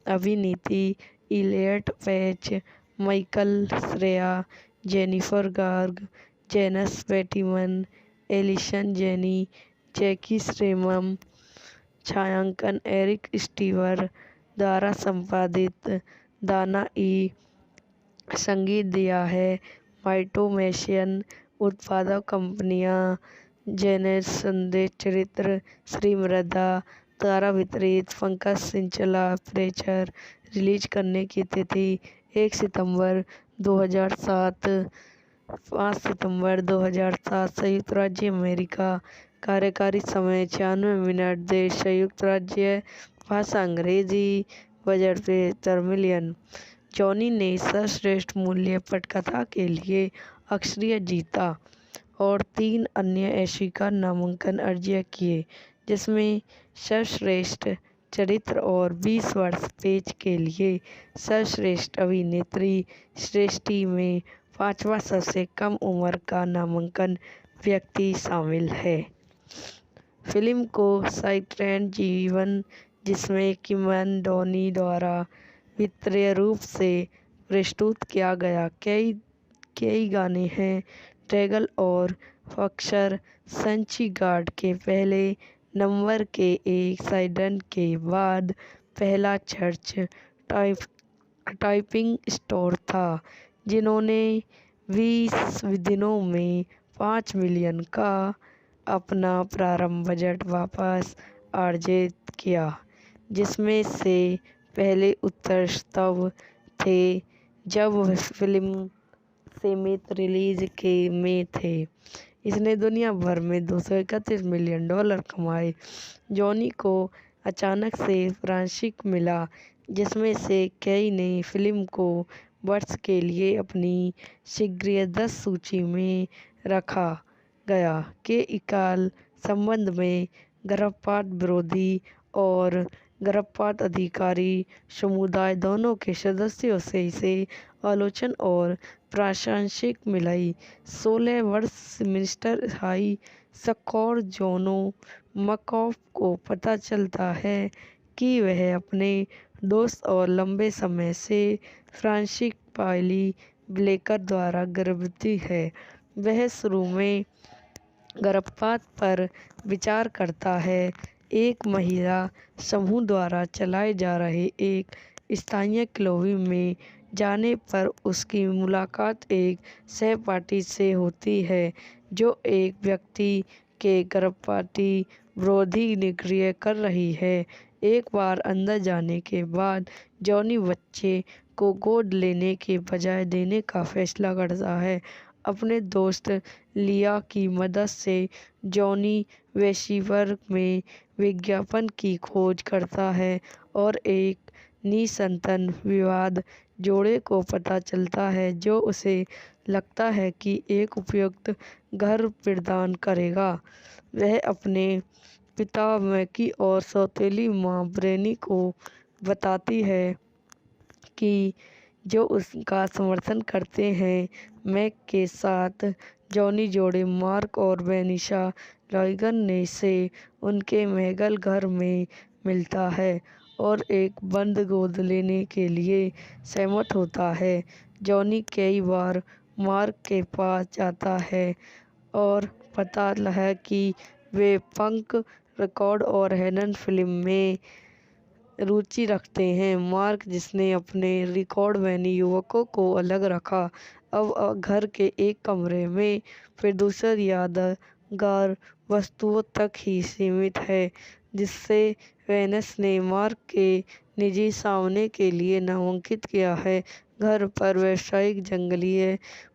S1: अभिनीति Elliot Page, Michael Cera, Jennifer Garner, Jason Bateman, Allison Janney, J K Simmons. छायांकन एरिक स्टीवर द्वारा संपादित दाना ई संगीत दिया है। माइटोमैशियन उत्पादक कंपनियां जेनेस संदेश चरित्र श्री मृदा द्वारा वितरित पंकज सिंचला प्रेचर रिलीज करने की तिथि 1 सितंबर 2007 5 सितंबर 2007 संयुक्त राज्य अमेरिका। कार्यकारी समय 96 मिनट। देश संयुक्त राज्य। भाषा अंग्रेजी। Budget 75 million. जॉनी ने सर्वश्रेष्ठ मूल्य पटकथा के लिए ऑस्कर जीता और 3 अन्य ऑस्कर नामांकन अर्जित किए, जिसमें सर्वश्रेष्ठ चरित्र और 20 वर्ष पेज के लिए सर्वश्रेष्ठ अभिनेत्री श्रेष्ठी में 5वां सबसे कम उम्र का नामांकन व्यक्ति शामिल है। फिल्म को साइलेंट जीवन जिसमें किमन डोनी द्वारा वित्तीय रूप से प्रस्तुत किया गया। कई गाने हैं। ड्रैगन और फॉक्सर संची गार्ड के पहले नंबर के एक साइडन के बाद पहला चर्च टाइपिंग स्टोर था, जिन्होंने 20 दिनों में 5 मिलियन का अपना प्रारंभ बजट वापस अर्जित किया, जिसमें से पहले उत्तर तब थे जब फिल्म सीमित रिलीज के में थे। इसने दुनिया भर में $231 मिलियन कमाए। जॉनी को अचानक से फ्रांचाइज मिला, जिसमें से कई ने फिल्म को वर्ष के लिए अपनी शीघ्र 10 सूची में रखा गया के इकाल संबंध में गर्भपात विरोधी और गर्भपात अधिकारी समुदाय दोनों के सदस्यों से इसे आलोचना और प्रशंसा मिली। 16 वर्ष मिस्टर हाई स्कोर जोनो मकॉफ को पता चलता है कि वह अपने दोस्त और लंबे समय से फ्रांसिस पाइली ब्लेकर द्वारा गर्भवती है। वह शुरू में गर्भपात पर विचार करता है, एक महिला समूह द्वारा चलाए जा रहे एक स्थानीय क्लब में जाने पर उसकी मुलाकात एक सहपाठी से होती है जो एक व्यक्ति के गर्भपाती विरोधी निष्क्रिय कर रही है। एक बार अंदर जाने के बाद जॉनी बच्चे को गोद लेने के बजाय देने का फैसला करता है। अपने दोस्त लिया की मदद से जॉनी वेशिवर में विज्ञापन की खोज करता है और एक निसंतान विवाद जोड़े को पता चलता है जो उसे लगता है कि एक उपयुक्त घर प्रदान करेगा। वह अपने पिता मैकी और सौतेली माँ ब्रेनी को बताती है कि जो उसका समर्थन करते हैं। मैक के साथ जॉनी जोड़े मार्क और वेनिशा लॉयगन ने से उनके मैगल घर में मिलता है और एक बंद गोद लेने के लिए सहमत होता है। जॉनी कई बार मार्क के पास जाता है और पता है कि वे पंक रिकॉर्ड और हेलन फिल्म में रुचि रखते हैं। मार्क, जिसने अपने रिकॉर्ड वैनी युवकों को अलग रखा, अब घर के एक कमरे में प्रदूषण यादगार वस्तुओं तक ही सीमित है जिससे वेनस ने मार्क के निजी सामने के लिए नामांकित किया है। घर पर व्यावसायिक जंगली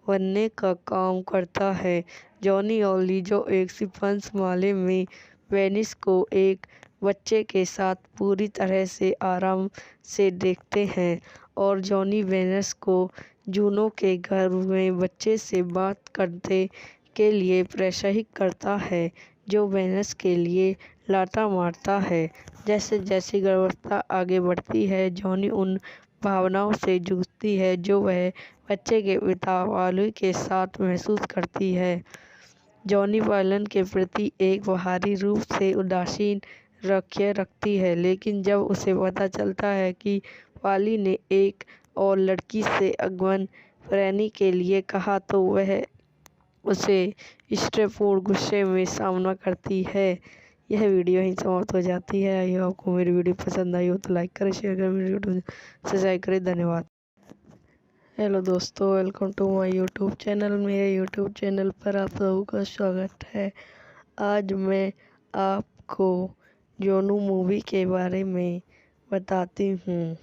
S1: बनने का काम करता है। जॉनी और ली, जो एक सिंपल्स माले में वेनिस को एक बच्चे के साथ पूरी तरह से आराम से देखते हैं और जॉनी वेनस को जूनो के घर में बच्चे से बात करने के लिए प्रोत्साहित करता है जो वेनस के लिए लाता मारता है। जैसे जैसे गर्भावस्था आगे बढ़ती है, जॉनी उन भावनाओं से जूझती है जो वह बच्चे के पिता वाली के साथ महसूस करती है। जॉनी वालन के प्रति एक बाहरी रूप से उदासीन रखती है, लेकिन जब उसे पता चलता है कि वाली ने एक और लड़की से अगवन प्रेमी के लिए कहा तो वह उसे इष्टपूर्ण गुस्से में सामना करती है। यह वीडियो ही समाप्त हो जाती है। आई होप आपको मेरी वीडियो पसंद आई हो तो लाइक करें, शेयर करें, मेरी वीडियो सब्सक्राइब करें। धन्यवाद। हेलो दोस्तों, welcome to my YouTube channel. मेरे यूट्यूब चैनल पर आप सबका स्वागत है। आज मैं आपको जोनू मूवी के बारे में बताती हूँ।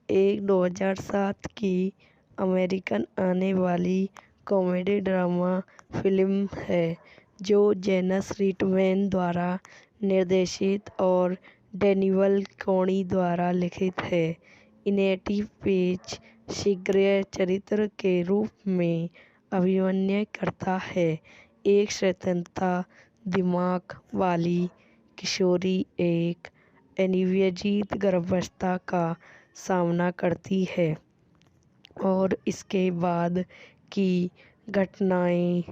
S1: एक 2007 की अमेरिकन आने वाली कॉमेडी ड्रामा फिल्म है जो जेनस रिटमैन द्वारा निर्देशित और डैनियल कॉनी द्वारा लिखित है। इनेटी पेज शीघ्र चरित्र के रूप में अभिनय करता है। एक स्वतंत्रता दिमाग वाली किशोरी एक अनिवार्य गर्भावस्था का सामना करती है और इसके बाद की घटनाएं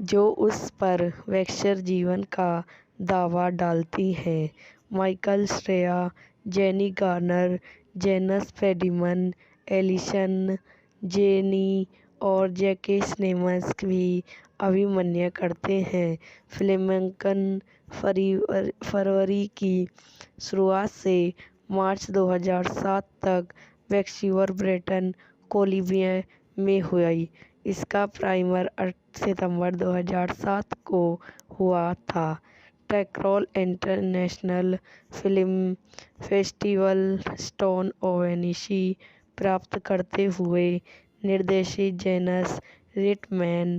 S1: जो उस पर वैक्सर जीवन का दावा डालती हैं। Michael Shreya, jenny Garner, Jason Bateman, Allison Janney और जैके सिनेमस भी अभिनय करते हैं। फिल्मांकन फरवरी की शुरुआत से मार्च 2007 तक वैंकूवर, ब्रिटिश कोलंबिया में हुई। इसका प्रीमियर 8 सितंबर 2007 को हुआ था। Toronto International Film Festival standing ओवेनिशी प्राप्त करते हुए निर्देशित जेनस रिटमैन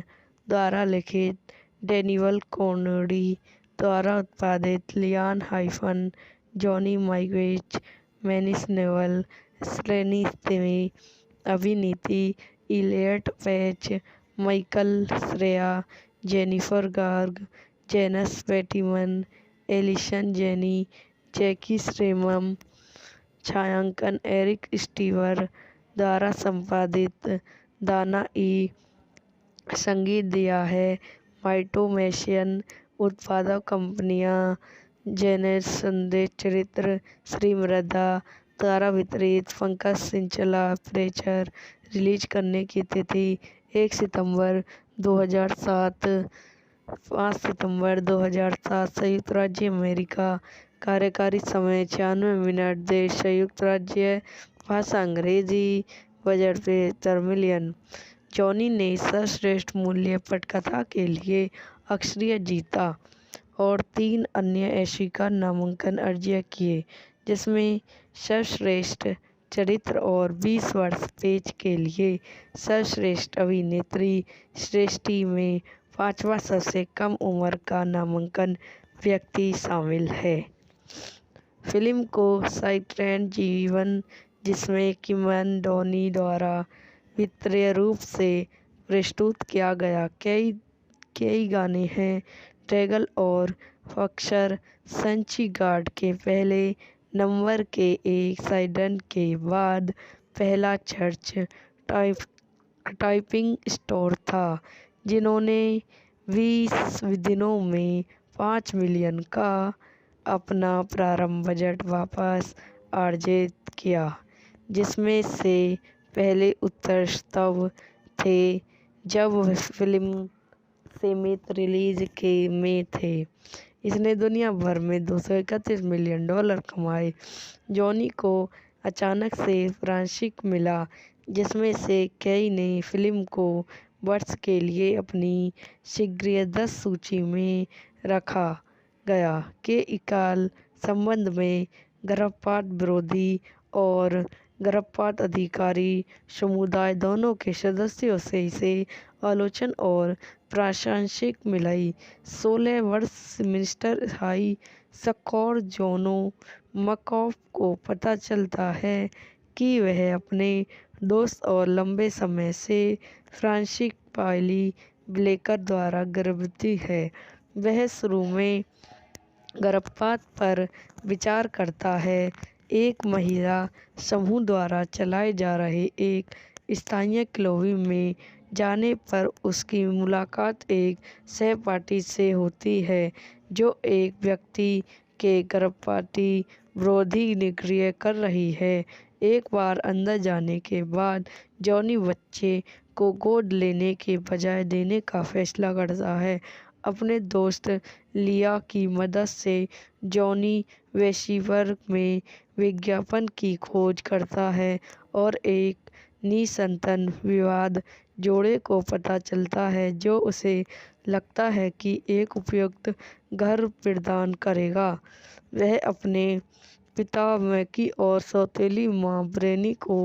S1: द्वारा लिखित डैनियल कॉनी द्वारा उत्पादित Lianne Halfon John Malkovich Mason Novick स्लेनी अभिनीति Elliot Page, Michael Cera, Jennifer Garner, Jason Bateman, Allison Janney, J K श्रेमम। छायांकन एरिक स्टीवर द्वारा संपादित दाना ई। संगीत दिया है माइटोमैशियन। उत्पादक कंपनियां जेनेस संदेश चरित्र श्री मृदा द्वारा वितरित पंकज सिंचला प्रेचर। रिलीज करने की तिथि 1 सितंबर 2007। 5 सितंबर 2007 संयुक्त राज्य अमेरिका। कार्यकारी समय 96 मिनट। देश संयुक्त राज्य। भाषा अंग्रेजी। Budget 73 million. जॉनी ने सर्वश्रेष्ठ मूल्य पटकथा के लिए ऑस्कर जीता और 3 अन्य एशिका नामांकन अर्जित किए, जिसमें सर्वश्रेष्ठ चरित्र और 20 वर्ष पेज के लिए सर्वश्रेष्ठ अभिनेत्री श्रेष्ठी में 5वां सबसे कम उम्र का नामांकन व्यक्ति शामिल है। फिल्म को साइट्रैन जीवन, जिसमें किमन डोनी द्वारा वित्तीय रूप से प्रस्तुत किया गया, कई गाने हैं। ट्रेगल और फक्सर संचिगार्ड के पहले नंबर के एक साइडन के बाद पहला चर्च टाइपिंग स्टोर था, जिन्होंने 20 दिनों में 5 मिलियन का अपना प्रारंभ बजट वापस अर्जित किया, जिसमें से पहले उत्तर तब थे जब फिल्म सीमित रिलीज के में थे। इसने दुनिया भर में $231 मिलियन कमाए। जॉनी को अचानक से फ्रांसीसी मिला, जिसमें से कई ने फिल्म को वर्ष के लिए अपनी शीघ्र 10 सूची में रखा गया के इकाल संबंध में गर्भपात विरोधी और गर्भपात अधिकारी समुदाय दोनों के सदस्यों से इसे आलोचना और प्रशंसा मिली। 16 वर्ष मिस्टर हाई स्कोर जोनो मकॉफ को पता चलता है कि वह अपने दोस्त और लंबे समय से फ्रांसिस पाइली ब्लेकर द्वारा गर्भवती है। वह शुरू में गर्भपात पर विचार करता है। एक महिला समूह द्वारा चलाए जा रहे एक स्थानीय क्लब में जाने पर उसकी मुलाकात एक सहपाठी से होती है, जो एक व्यक्ति के गर्भपात विरोधी निष्क्रिय कर रही है। एक बार अंदर जाने के बाद जॉनी बच्चे को गोद लेने के बजाय देने का फैसला करता है। अपने दोस्त लिया की मदद से जॉनी वेस्टिवर में विज्ञापन की खोज करता है और एक निसंतान विवाहित जोड़े को पता चलता है, जो उसे लगता है कि एक उपयुक्त घर प्रदान करेगा। वह अपने पिता मैकी और सौतेली मां ब्रेनी को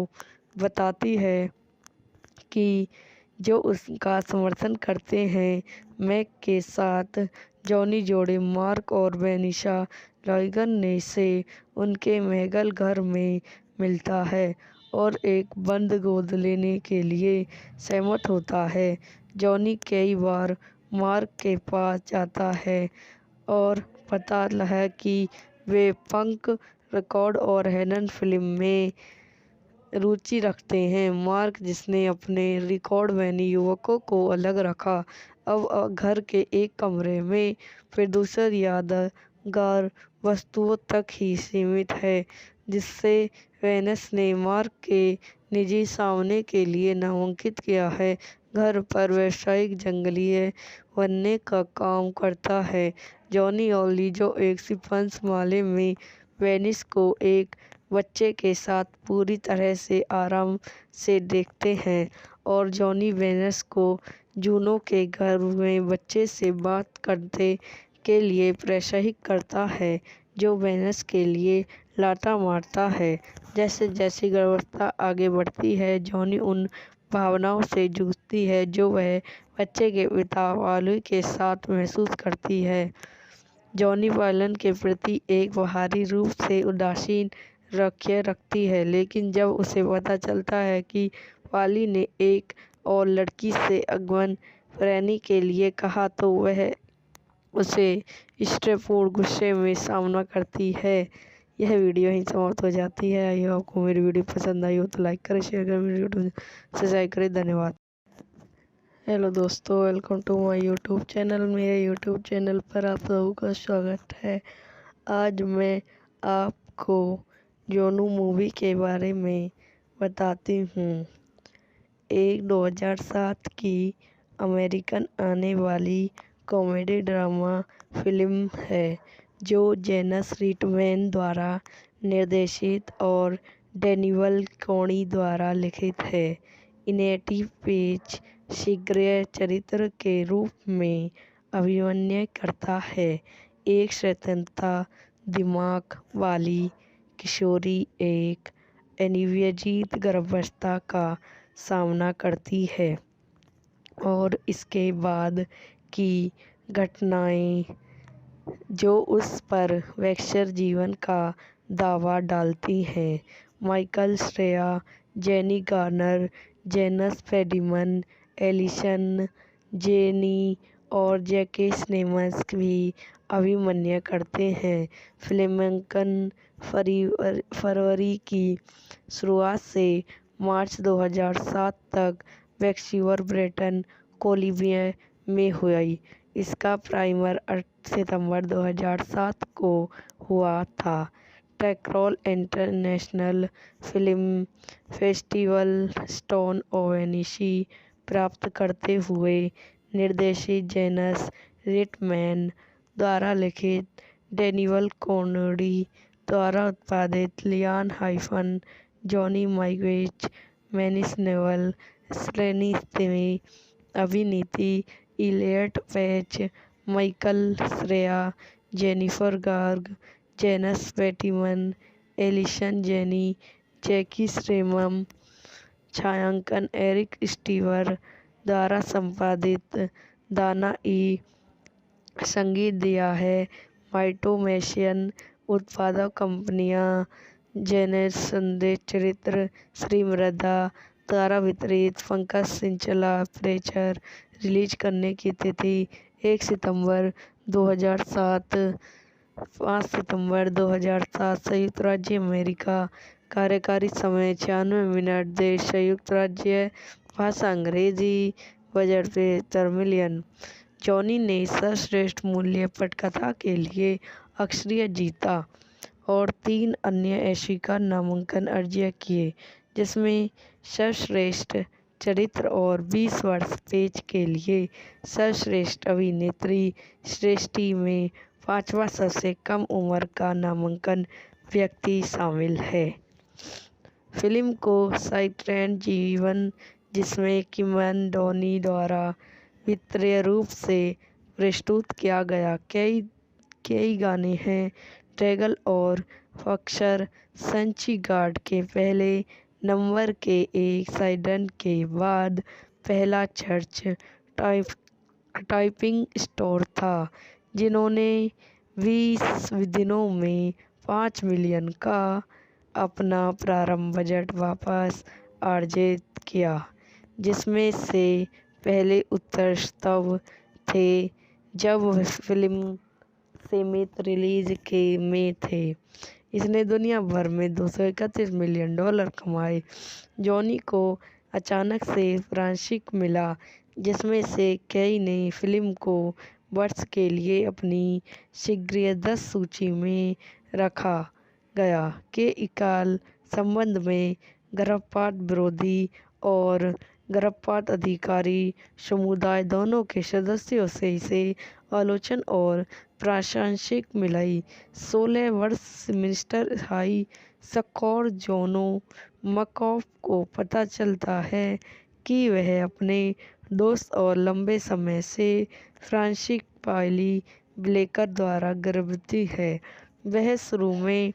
S1: बताती है कि जो उसका समर्थन करते हैं। मैक के साथ जॉनी जोड़े मार्क और वेनिसा लॉयगन ने से उनके महल घर में मिलता है और एक बंद गोद लेने के लिए सहमत होता है। जॉनी कई बार मार्क के पास जाता है और पता है कि वे पंक रिकॉर्ड और हेलन फिल्म में रुचि रखते हैं। मार्क, जिसने अपने रिकॉर्ड वैनी युवकों को अलग रखा, अब घर के एक कमरे में प्रदूषण यादगार वस्तुओं तक ही सीमित है, जिससे वेनस ने मार्क के निजी सामने के लिए नामांकित किया है। घर पर व्यावसायिक जंगली बनने का काम करता है। जॉनी और ली, जो एक शिंपैंजी मामले में वेनिस को एक बच्चे के साथ पूरी तरह से आराम से देखते हैं, और जॉनी वेनस को जूनो के घर में बच्चे से बात करने के लिए प्रोत्साहित करता है, जो वेनस के लिए लाता मारता है। जैसे जैसे गर्भावस्था आगे बढ़ती है, जॉनी उन भावनाओं से जूझती है जो वह बच्चे के पिता पाइली के साथ महसूस करती है। जॉनी पाइली के प्रति एक बाहरी रूप से उदासीन रखती है, लेकिन जब उसे पता चलता है कि पाइली ने एक और लड़की से अगमन करने के लिए कहा, तो वह उसे स्ट्रेटफोर्ड गुस्से में सामना करती है। यह वीडियो यहीं समाप्त हो जाती है। आई होप आपको मेरी वीडियो पसंद आई हो तो लाइक करें, शेयर करें, मेरी यूट्यूब सब्सक्राइब करें। धन्यवाद। हेलो दोस्तों, welcome to my YouTube channel. मेरे यूट्यूब चैनल पर आप सबों का स्वागत है। आज मैं आपको जोनू मूवी के बारे में बताती हूँ। एक 2007 की अमेरिकन आने वाली कॉमेडी ड्रामा फिल्म है जो जेनस रिटमैन द्वारा निर्देशित और डैनियल कॉनी द्वारा लिखित है। इनेटी पेज शीघ्र चरित्र के रूप में अभिनय करता है। एक स्वतंत्रता दिमाग वाली किशोरी एक अनियमित गर्भावस्था का सामना करती है और इसके बाद की घटनाएं जो उस पर वैक्सर जीवन का दावा डालती हैं। Michael Shreya, jenny Garner, Jason Bateman, Allison Janney और जैके सिनेमस भी अभिनय करते हैं। फिल्मांकन फरवरी की शुरुआत से मार्च 2007 तक वैंकूवर, ब्रिटिश कोलंबिया में हुई। इसका प्रीमियर 8 सितंबर 2007 को हुआ था। Toronto International Film Festival standing ओवेनिशी प्राप्त करते हुए निर्देशित जेनस रिटमैन द्वारा लिखित, डैनियल कॉनी द्वारा उत्पादित, Lianne Halfon, John Malkovich, Mason Novick, स्लेनी में अभिनीत, Elliot Page, Michael Cera, Jennifer Garner, Jason Bateman, Allison Janney, J K Simmons, छायांकन एरिक स्टीवर द्वारा संपादित, दाना ई संगीत दिया है। माइटोमैशियन उत्पादक कंपनियां जेनस संदेश चरित्र श्री मृदा द्वारा वितरित, पंकज सिंचला प्रेचर। रिलीज करने की तिथि 1 सितंबर 2007, 5 सितंबर 2007, संयुक्त राज्य अमेरिका। कार्यकारी समय 96 मिनट। देश संयुक्त राज्य, भाषा अंग्रेजी। Budget 75 million. जॉनी ने सर्वश्रेष्ठ मूल्य पटकथा के लिए ऑस्कर जीता और 3 अन्य ऑस्कर नामांकन अर्जित किए, जिसमें सर्वश्रेष्ठ चरित्र और 20 वर्ष पेज के लिए सर्वश्रेष्ठ अभिनेत्री श्रेष्ठी में 5वां सबसे कम उम्र का नामांकन व्यक्ति शामिल है। फिल्म को साइलेंट जीवन, जिसमें किमन डोनी द्वारा वित्तीय रूप से प्रस्तुत किया गया, कई गाने हैं। ड्रैगन और फॉक्सर संचिगार्ड के पहले नंबर के एक साइडन के बाद पहला चर्च टाइपिंग स्टोर था, जिन्होंने 20 दिनों में 5 मिलियन का अपना प्रारंभ बजट वापस अर्जित किया, जिसमें से पहले उत्सव थे जब फिल्म सीमित रिलीज के में थे। इसने दुनिया भर में $231 मिलियन कमाए। जॉनी को अचानक से फ्रांचाइज मिला, जिसमें से कई ने फिल्म को वर्ष के लिए अपनी शीघ्र 10 सूची में रखा गया के इकाल संबंध में गर्भपात विरोधी और गर्भपात अधिकारी समुदाय दोनों के सदस्यों से इसे आलोचना और प्रशंसा मिली। 16 वर्षीय मिस्टर हाई स्कोर जॉनो मकॉफ को पता चलता है कि वह अपने दोस्त और लंबे समय से फ्रांसिस पाइली ब्लेकर द्वारा गर्भवती है। वह शुरू में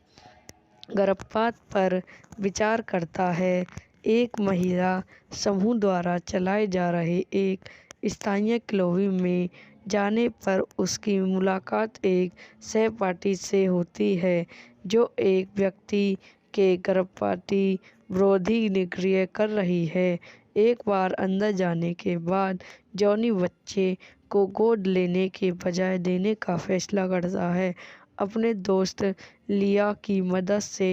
S1: गर्भपात पर विचार करता है। एक महिला समूह द्वारा चलाए जा रहे एक स्थानीय क्लब में जाने पर उसकी मुलाकात एक सहपाठी से होती है, जो एक व्यक्ति के गर्भपात विरोधी निष्क्रिय कर रही है। एक बार अंदर जाने के बाद जॉनी बच्चे को गोद लेने के बजाय देने का फैसला करता है। अपने दोस्त लिया की मदद से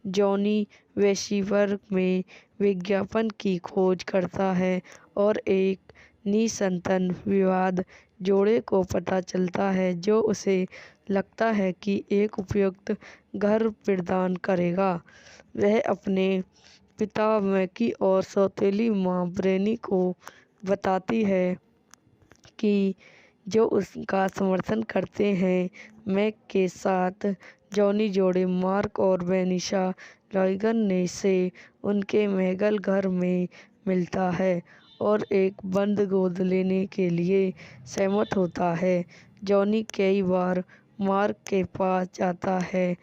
S1: जॉनी वैंकूवर में विज्ञापन की खोज करता है और एक निःसंतान विवाहित जोड़े को पता चलता है, जो उसे लगता है कि एक उपयुक्त घर प्रदान करेगा। वह अपने पिता मैकी और सौतेली मां ब्रेनी को बताती है कि जो उसका समर्थन करते हैं। मैक के साथ जॉनी जोड़े मार्क और वेनिसा लॉयगन से उनके महल घर में मिलता है और एक बंद गोद लेने के लिए सहमत होता है। जॉनी कई बार मार्क के पास जाता है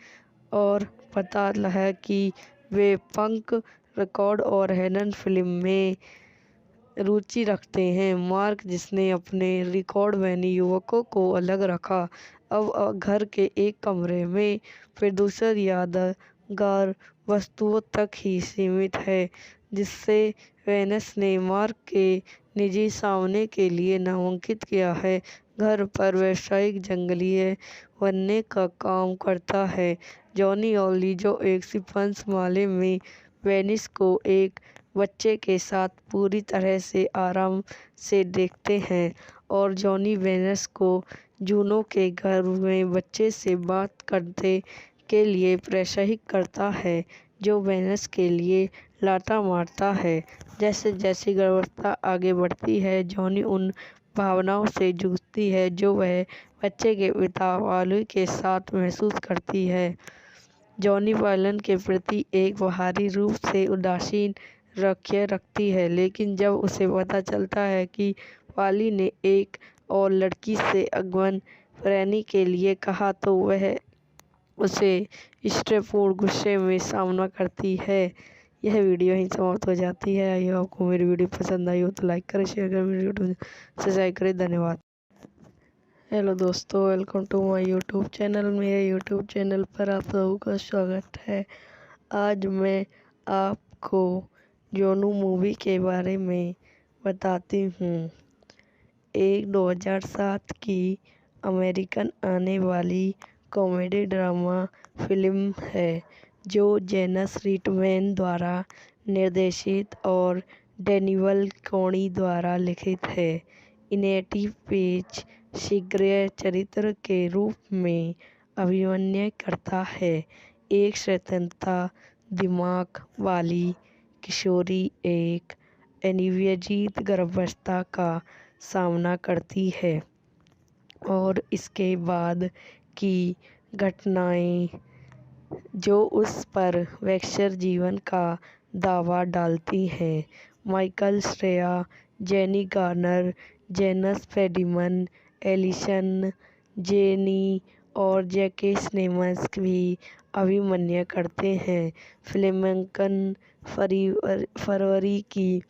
S1: और पता है कि वे पंक रिकॉर्ड और हेलन फिल्म में रुचि रखते हैं। मार्क, जिसने अपने रिकॉर्ड वैनी युवकों को अलग रखा, अब घर के एक कमरे में प्रदूषण यादगार वस्तुओं तक ही सीमित है, जिससे वेनस ने मार्क के निजी सामने के लिए नामांकित किया है। घर पर व्यावसायिक जंगली बनने का काम करता है। जॉनी और लीजो एक शिंपैंजी माले में वेनिस को एक बच्चे के साथ पूरी तरह से आराम से देखते हैं और जॉनी वेनस को जूनो के घर में बच्चे से बात करने के लिए प्रोत्साहित करता है, जो वेनस के लिए लाता मारता है। जैसे जैसे गर्भावस्था आगे बढ़ती है, जॉनी उन भावनाओं से जूझती है जो वह बच्चे के पिता वाली के साथ महसूस करती है। जॉनी वालन के प्रति एक बाहरी रूप से उदासीन रखती है, लेकिन जब उसे पता चलता है कि वाली ने एक और लड़की से अगवन रहने के लिए कहा तो वह उसे स्ट्रेसपूर्ण गुस्से में सामना करती है। यह वीडियो ही समाप्त हो जाती है। आई होप आपको मेरी वीडियो पसंद आई हो तो लाइक करें, शेयर करें, मेरी वीडियो सब्सक्राइब करें। धन्यवाद। हेलो दोस्तों, welcome to my YouTube channel. मेरे यूट्यूब चैनल पर आप सबों का स्वागत है। आज मैं आपको जोनू मूवी के बारे में बताती हूँ। एक 2007 की अमेरिकन आने वाली कॉमेडी ड्रामा फिल्म है जो जेनस रिटमैन द्वारा निर्देशित और डैनियल कॉनी द्वारा लिखित है। इनेटी पेज शीघ्र चरित्र के रूप में अभिनय करता है। एक स्वतंत्रता दिमाग वाली किशोरी एक अनिवार्य गर्भावस्था का सामना करती है और इसके बाद की घटनाएं जो उस पर वैक्सर जीवन का दावा डालती हैं। Michael Shreya, jenny Garner, Jason Bateman, Allison Janney और जैके सिमन्स भी अभिनय करते हैं। फिल्मांकन फरवरी की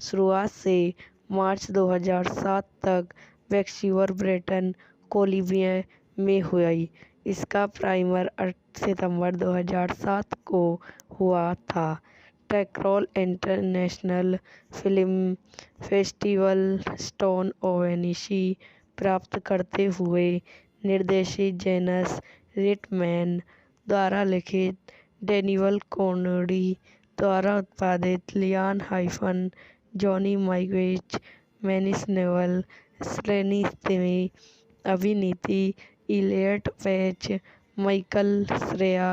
S1: शुरुआत से मार्च 2007 तक वैंकूवर, ब्रिटिश कोलंबिया में हुई। इसका प्रीमियर 8 सितंबर 2007 को हुआ था। Toronto International Film Festival standing ओवेनिशी प्राप्त करते हुए निर्देशित जेनस रिटमैन द्वारा लिखित डैनियल कॉनी द्वारा उत्पादित Lianne Halfon John Malkovich Mason Novick स्लेनी अभिनीति Elliot Page, Michael Cera,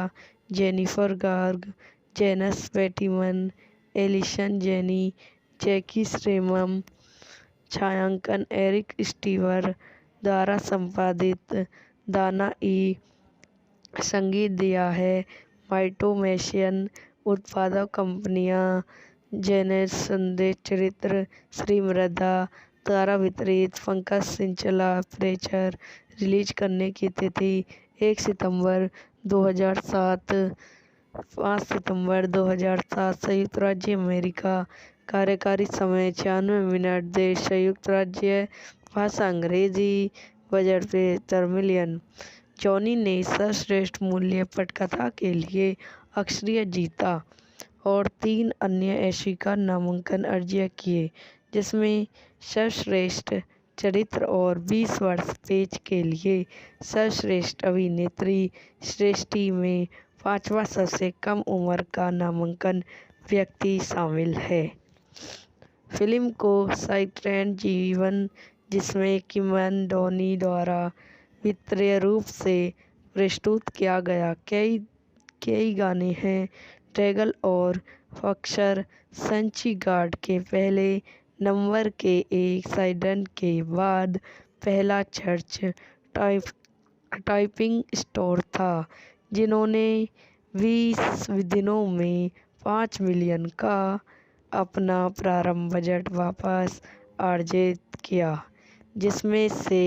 S1: Jennifer Garner, Jason Bateman, Allison Janney, J K Simmons. छायांकन एरिक स्टीवर द्वारा संपादित दाना ई संगीत दिया है। माइटोमैशियन उत्पादक कंपनियां जेनस संदेश चरित्र श्री मृदा द्वारा वितरित पंकज सिंचला प्रेचर रिलीज करने की तिथि 1 सितंबर 2007 5 सितंबर 2007 संयुक्त राज्य अमेरिका। कार्यकारी समय 96 मिनट। देश संयुक्त राज्य। भाषा अंग्रेजी। Budget 73 million. जॉनी ने सर्वश्रेष्ठ मूल्य पटकथा के लिए ऑस्कर जीता और 3 अन्य ऑस्कर नामांकन अर्जित किए, जिसमें सर्वश्रेष्ठ चरित्र और 20 वर्ष पेज के लिए सर्वश्रेष्ठ अभिनेत्री श्रेष्ठी में 5वां सबसे कम उम्र का नामांकन व्यक्ति शामिल है। फिल्म को साइलेंट जीवन, जिसमें किमन डोनी द्वारा वित्तीय रूप से प्रस्तुत किया गया, कई गाने हैं। ड्रैगन और फॉक्सर संची गार्ड के पहले नंबर के एक साइडन के बाद पहला चर्च टाइपिंग स्टोर था, जिन्होंने 20 दिनों में 5 मिलियन का अपना प्रारंभ बजट वापस अर्जित किया, जिसमें से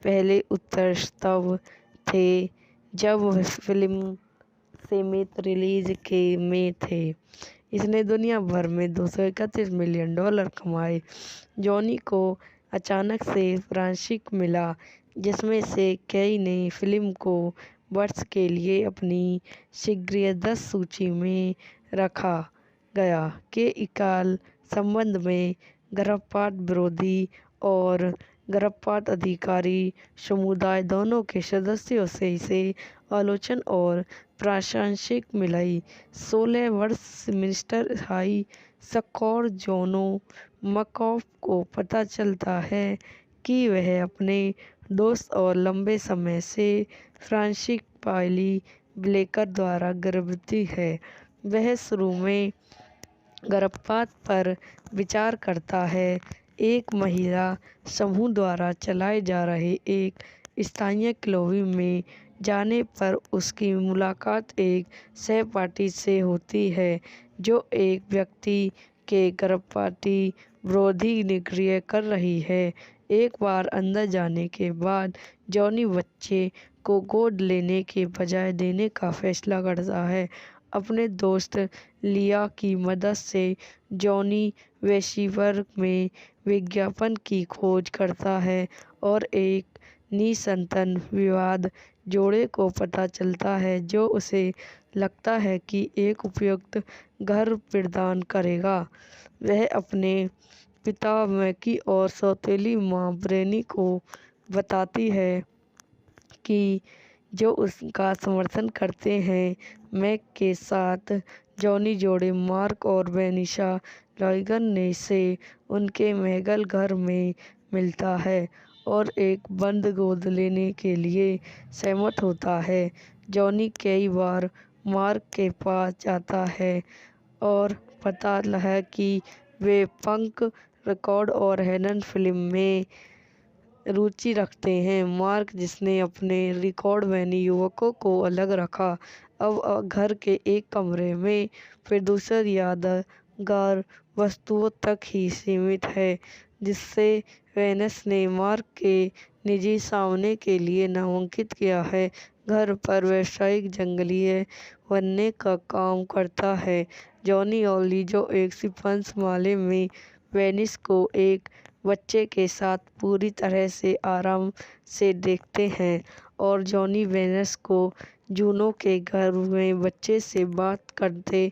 S1: पहले उत्कर्ष तब थे जब फिल्म सीमित रिलीज के में थे। इसने दुनिया भर में $231 मिलियन कमाए। जॉनी को अचानक से फ्रांचाइज मिला, जिसमें से कई ने फिल्म को वर्ष के लिए अपनी शीघ्र 10 सूची में रखा गया के इकाल संबंध में गर्भपात विरोधी और गर्भपात अधिकारी समुदाय दोनों के सदस्यों से इसे आलोचना और प्रशंसा मिली। 16 वर्ष मिस्टर हाई स्कोर जॉनो मकॉफ को पता चलता है कि वह अपने दोस्त और लंबे समय से फ्रांसिस पाइली ब्लेकर द्वारा गर्भवती है। वह शुरू में गर्भपात पर विचार करता है। एक महिला समूह द्वारा चलाए जा रहे एक स्थानीय क्लब में जाने पर उसकी मुलाकात एक सहपाठी से होती है, जो एक व्यक्ति के गर्भपाती विरोधी निष्क्रिय कर रही है। एक बार अंदर जाने के बाद जॉनी बच्चे को गोद लेने के बजाय देने का फैसला करता है। अपने दोस्त लिया की मदद से जॉनी वेस्टिवर में विज्ञापन की खोज करता है और एक निसंतान विवाहित जोड़े को पता चलता है, जो उसे लगता है कि एक उपयुक्त घर प्रदान करेगा। वह अपने पिता मैकी और सौतेली मां ब्रेनी को बताती है कि जो उसका समर्थन करते हैं। मैक के साथ जॉनी जोड़े मार्क और वेनिसा लॉयगन ने से उनके मैगल घर में मिलता है और एक बंद गोद लेने के लिए सहमत होता है। जॉनी कई बार मार्क के पास जाता है और पता है कि वे पंक रिकॉर्ड और हेलन फिल्म में रुचि रखते हैं। मार्क, जिसने अपने रिकॉर्ड वैनी युवकों को अलग रखा, अब घर के एक कमरे में प्रदूषण यादगार वस्तुओं तक ही सीमित है, जिससे वेनस ने मार्क के निजी सामने के लिए नामांकित किया है। घर पर व्यावसायिक जंगली बनने का काम करता है। जॉनी और ली, जो एक शिंपैंजी मामले में वेनिस को एक बच्चे के साथ पूरी तरह से आराम से देखते हैं, और जॉनी वेनस को जूनो के घर में बच्चे से बात करने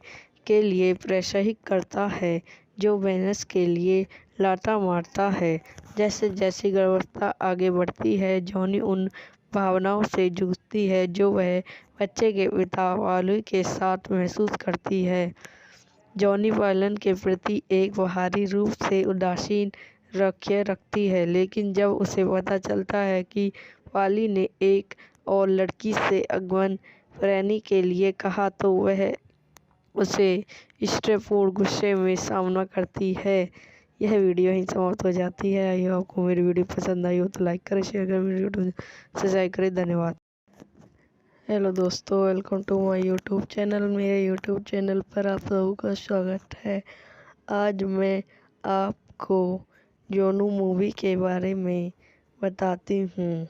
S1: के लिए प्रोत्साहित करता है, जो वेनस के लिए लाता मारता है। जैसे जैसे गर्भावस्था आगे बढ़ती है, जॉनी उन भावनाओं से जूझती है जो वह बच्चे के पिता वाली के साथ महसूस करती है। जॉनी पालन के प्रति एक बाहरी रूप से उदासीन रखती है, लेकिन जब उसे पता चलता है कि पाली ने एक और लड़की से अगमन करने के लिए कहा, तो वह उसे इष्टपूर्ण गुस्से में सामना करती है। यह वीडियो यहीं समाप्त हो जाती है। आई होप आपको मेरी वीडियो पसंद आई हो तो लाइक करें, शेयर करें, मेरी यूट्यूब सब्सक्राइब करें। धन्यवाद। हेलो दोस्तों, welcome to my YouTube channel. मेरे यूट्यूब चैनल पर आप सबों का स्वागत है। आज मैं आपको जोनू मूवी के बारे में बताती हूँ।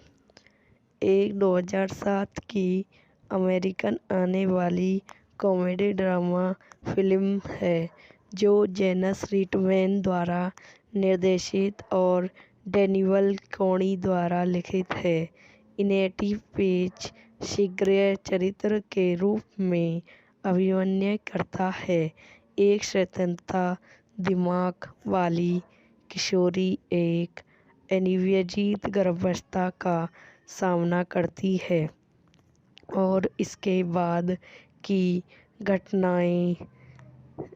S1: एक 2007 की अमेरिकन आने वाली कॉमेडी ड्रामा फिल्म है, जो जेनस रिटमैन द्वारा निर्देशित और डैनियल कॉनी द्वारा लिखित है। इनेटी पेज शीघ्र चरित्र के रूप में अभिनय करता है। एक स्वतंत्रता दिमाग वाली किशोरी एक अनिवार्य गर्भावस्था का सामना करती है और इसके बाद की घटनाएं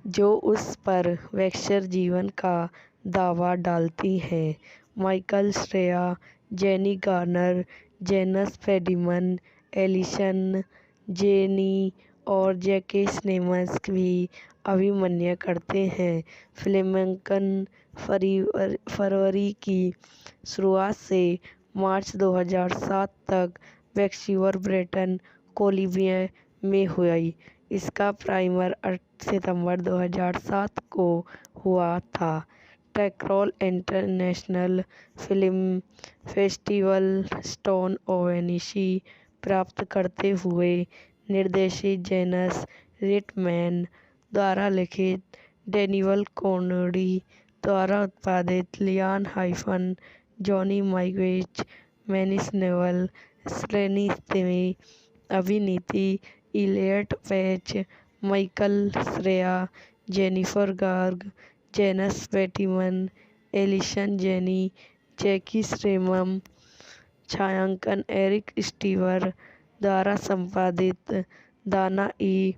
S1: जो उस पर वैक्सर जीवन का दावा डालती हैं। Michael Shreya, jenny Garner, Jason Bateman, Allison Janney और जैके सिनेमस भी अभिनय करते हैं। फिल्मांकन फरवरी की शुरुआत से मार्च 2007 तक वैंकूवर, ब्रिटेन कोलंबिया में हुई। इसका प्रीमियर 8 सितंबर 2007 को हुआ था। Toronto International Film Festival standing ओवेनिशी प्राप्त करते हुए निर्देशित जेम्स रिटमैन द्वारा लिखित डैनियल कॉनोडी द्वारा उत्पादित Lianne Halfon John Malkovich Mason Novick श्रेणी में अभिनीति Elliot Page, Michael Cera, Jennifer Garner, Jason Bateman, Allison Janney, J K श्रैमम, छायांकन एरिक स्टीवर द्वारा संपादित दाना ई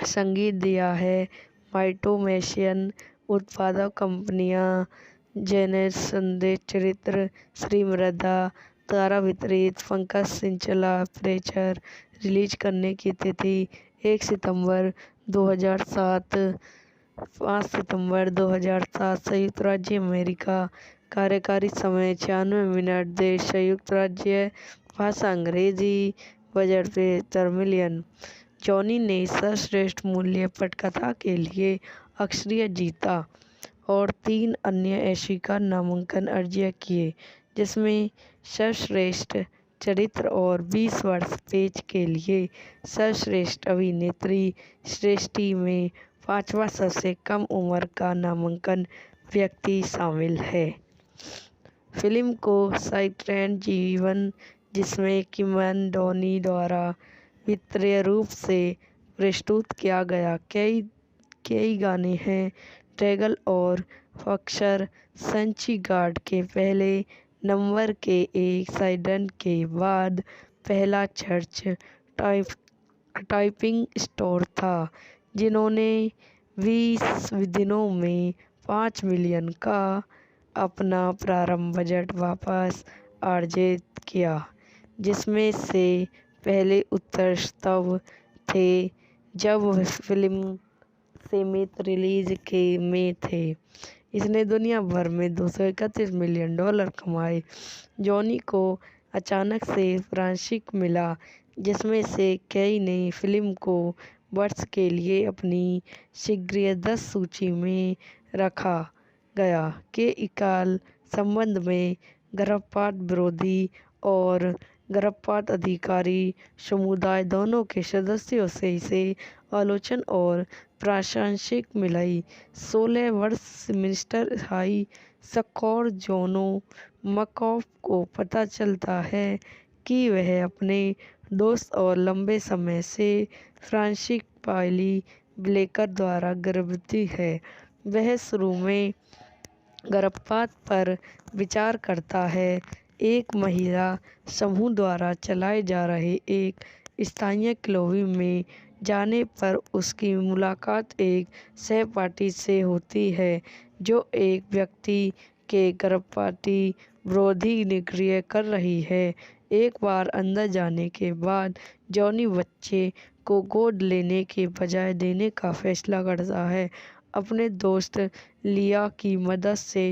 S1: संगीत दिया है। माइटोमैशियन उत्पादक कंपनियां जेनेस संदेश चरित्र श्री मृदा द्वारा वितरित पंकज सिंचला प्रेचर रिलीज करने की तिथि 1 सितंबर 2007 5 सितंबर 2007 संयुक्त राज्य अमेरिका कार्यकारी समय 96 मिनट देश संयुक्त राज्य भाषा अंग्रेजी बजट 73 मिलियन। जॉनी ने सर्वश्रेष्ठ मूल्य पटकथा के लिए ऑस्कर जीता और 3 अन्य ऑस्कर नामांकन अर्जित किए, जिसमें सर्वश्रेष्ठ चरित्र और 20 वर्ष पेश के लिए सर्वश्रेष्ठ अभिनेत्री श्रेष्ठी में 5वां सबसे कम उम्र का नामांकन व्यक्ति शामिल है। फिल्म को साइट्रैन जीवन, जिसमें किमन डोनी द्वारा वित्तीय रूप से प्रस्तुत किया गया, कई गाने हैं। ड्रैगन और फॉक्सर संचिगार्ड के पहले नंबर के एक साइडन के बाद पहला चर्च टाइपिंग स्टोर था, जिन्होंने 20 दिनों में 5 मिलियन का अपना प्रारंभ बजट वापस अर्जित किया, जिसमें से पहले उत्कर्ष तब थे जब फिल्म सीमित रिलीज के में थे। इसने दुनिया भर में $231 मिलियन कमाए। जॉनी को अचानक से फ्रांसीसी मिला, जिसमें से कई ने फिल्म को वर्ष के लिए अपनी शीघ्र 10 सूची में रखा गया के इकाल संबंध में गर्भपात विरोधी और गर्भपात अधिकारी समुदाय दोनों के सदस्यों से इसे आलोचना और प्रशंसा मिली। 16 वर्षीय मिस्टर हाई स्कोर जोनो मकॉफ को पता चलता है कि वह अपने दोस्त और लंबे समय से फ्रांसीसी पाइली ब्लेकर द्वारा गर्भवती है। वह शुरू में गर्भपात पर विचार करता है। एक महिला समूह द्वारा चलाए जा रहे एक स्थानीय क्लब में जाने पर उसकी मुलाकात एक सहपाठी से होती है, जो एक व्यक्ति के गर्भपात विरोधी निष्क्रिय कर रही है। एक बार अंदर जाने के बाद जॉनी बच्चे को गोद लेने के बजाय देने का फैसला करता है। अपने दोस्त लिया की मदद से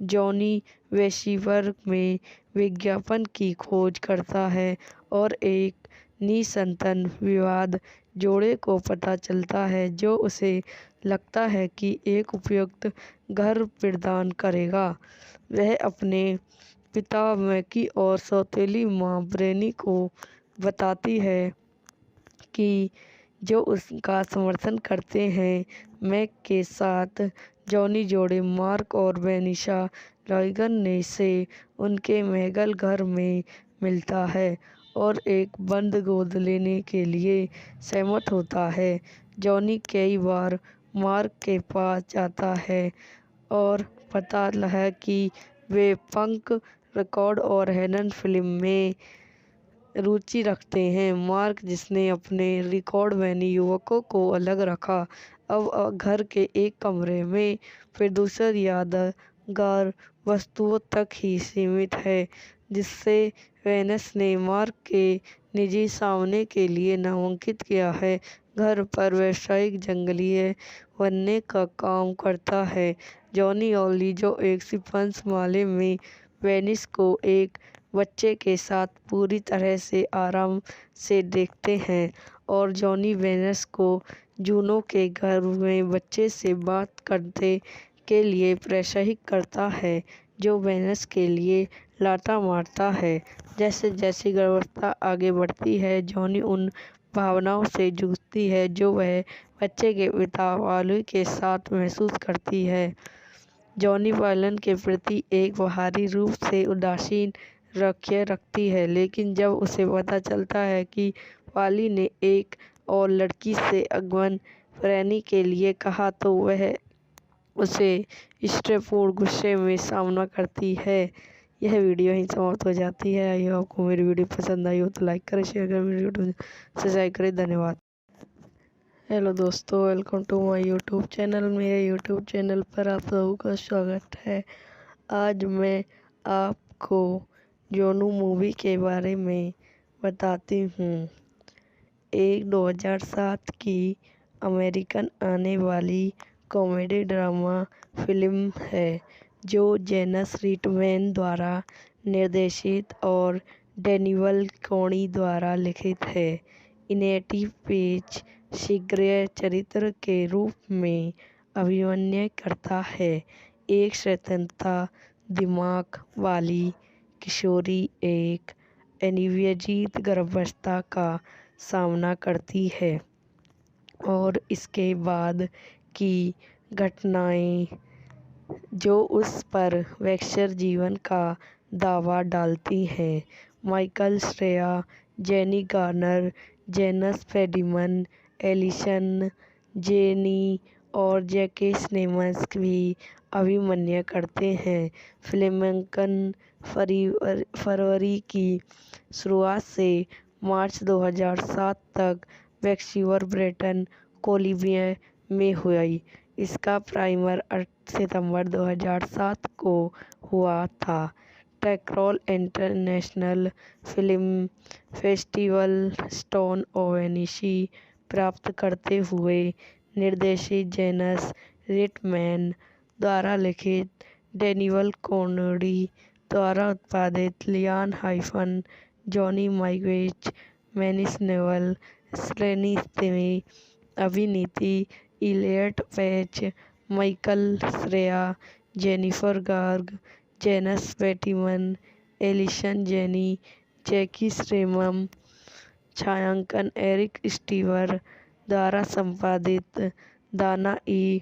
S1: जॉनी वैंकूवर में विज्ञापन की खोज करता है और एक निसंतान विवाहित जोड़े को पता चलता है, जो उसे लगता है कि एक उपयुक्त घर प्रदान करेगा। वह अपने पिता मैकी और सौतेली मां ब्रेनी को बताती है कि जो उसका समर्थन करते हैं। मैक के साथ जॉनी जोड़े मार्क और वेनिसा लॉयगन ने से उनके महंगे घर में मिलता है और एक बंद गोद लेने के लिए सहमत होता है। जॉनी कई बार मार्क के पास जाता है और पता है कि वे पंक रिकॉर्ड और हेलन फिल्म में रुचि रखते हैं। मार्क, जिसने अपने रिकॉर्ड वैनी युवकों को अलग रखा, अब घर के एक कमरे में प्रदूषण यादगार वस्तुओं तक ही सीमित है। जिससे वेनस ने मार्क के निजी सामने के लिए नामांकित किया है। घर पर व्यावसायिक जंगली बनने का काम करता है। जॉनी और लिजो एक शिंपैंजी माले में वेनिस को एक बच्चे के साथ पूरी तरह से आराम से देखते हैं और जॉनी वेनस को जूनो के घर में बच्चे से बात करने के लिए प्रोत्साहित करता है, जो वेनस के लिए लाता मारता है। जैसे जैसे गर्भावस्था आगे बढ़ती है, जॉनी उन भावनाओं से जूझती है जो वह बच्चे के पिता वाली के साथ महसूस करती है। जॉनी वायलन के प्रति एक बाहरी रूप से उदासीन रखती है, लेकिन जब उसे पता चलता है कि वाली ने एक और लड़की से अगमन करने के लिए कहा तो वह उसे स्ट्रेसपूर्ण गुस्से में सामना करती है। यह वीडियो यहीं समाप्त हो जाती है। आई होप आपको मेरी वीडियो पसंद आई हो तो लाइक करें, शेयर करें, मेरी वीडियो सब्सक्राइब करें। धन्यवाद। हेलो दोस्तों, welcome to my YouTube channel. मेरे यूट्यूब चैनल पर आप सबों का स्वागत है। आज मैं आपको जोनू मूवी के बारे में बताती हूँ। एक 2007 की अमेरिकन आने वाली कॉमेडी ड्रामा फिल्म है जो जेनस रिटमैन द्वारा निर्देशित और डैनियल कॉनी द्वारा लिखित है। इनेटी पेज शीघ्र चरित्र के रूप में अभिनय करता है। एक स्वतंत्रता दिमाग वाली किशोरी एक अनियमित गर्भावस्था का सामना करती है और इसके बाद की घटनाएं जो उस पर वैक्सर जीवन का दावा डालती हैं। Michael Shreya, jenny Garner, Janus Friedmann, Allison Janney और जैके सिमन्स भी अभिनय करते हैं। फिल्मांकन फरवरी की शुरुआत से मार्च 2007 तक वैंकूवर, ब्रिटिश कोलंबिया में हुई। इसका प्रीमियर 8 सितंबर 2007 को हुआ था। Toronto International Film Festival standing ओवेनिशी प्राप्त करते हुए निर्देशित जेनस रिटमैन द्वारा लिखित डैनियल कॉनी द्वारा उत्पादित Lianne Halfon John Malkovich Mason Novick स्लेनिथ में अभिनीति Elliot Page, Michael Cera, Jennifer Garner, Jason Friedmann, Allison Janney, J K Simmons, छायांकन एरिक स्टीवर द्वारा संपादित दाना ई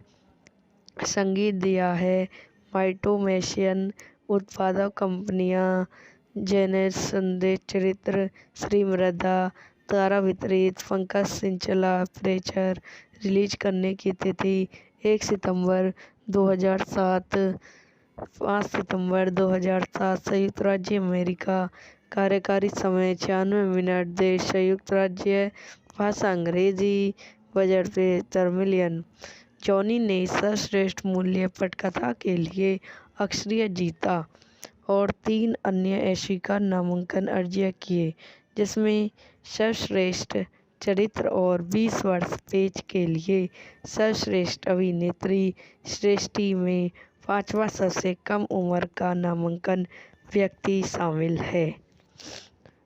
S1: संगीत दिया है। माइटोमैशियन उत्पादक कंपनियां जेनस संदेश चरित्र श्री मृदा द्वारा वितरित पंकज सिंचला प्रेचर रिलीज करने की तिथि 1 सितंबर 2007 5 सितंबर 2007 संयुक्त राज्य अमेरिका कार्यकारी समय 96 मिनट देश संयुक्त राज्य भाषा अंग्रेजी बजट 75 मिलियन। जॉनी ने सर्वश्रेष्ठ मूल्य पटकथा के लिए ऑस्कर जीता और 3 अन्य एशिका नामांकन अर्जित किए, जिसमें सर्वश्रेष्ठ चरित्र और 20 वर्ष पेज के लिए सर्वश्रेष्ठ अभिनेत्री श्रेष्ठी में 5वां सबसे कम उम्र का नामांकन व्यक्ति शामिल है।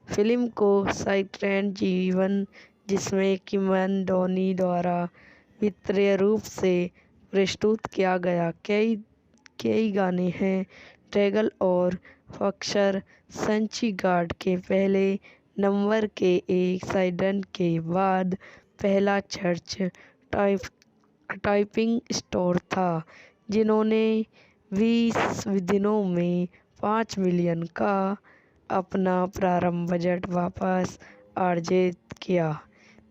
S1: फिल्म को साइलेंट जीवन जिसमें किमन डोनी द्वारा वित्तीय रूप से प्रस्तुत किया गया। कई गाने हैं। ड्रैगन और फॉक्सर संची गार्ड के पहले नंबर के एक साइडन के बाद पहला चर्च टाइपिंग स्टोर था, जिन्होंने 20 दिनों में 5 मिलियन का अपना प्रारंभ बजट वापस अर्जित किया,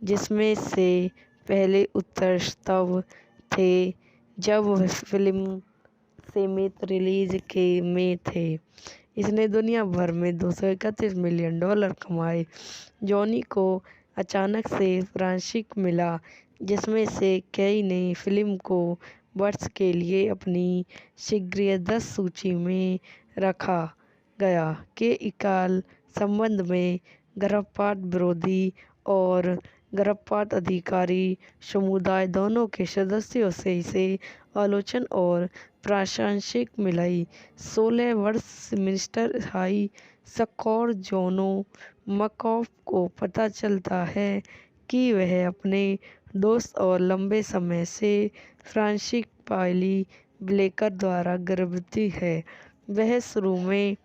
S1: जिसमें से पहले उत्तर तब थे जब फिल्म सीमित रिलीज के में थे। इसने दुनिया भर में $231 मिलियन कमाए। जॉनी को अचानक से फ्रांसीसी मिला, जिसमें से कई ने फिल्म को वर्ष के लिए अपनी शीघ्र 10 सूची में रखा। गया के इकाल संबंध में गर्भपात विरोधी और गर्भपात अधिकारी समुदाय दोनों के सदस्यों से इसे आलोचना और प्रशंसा मिली। 16 वर्ष मिस्टर हाई स्कोर जोनो मकॉफ को पता चलता है कि वह अपने दोस्त और लंबे समय से फ्रांसिस पाइली ब्लेकर द्वारा गर्भवती है। वह शुरू में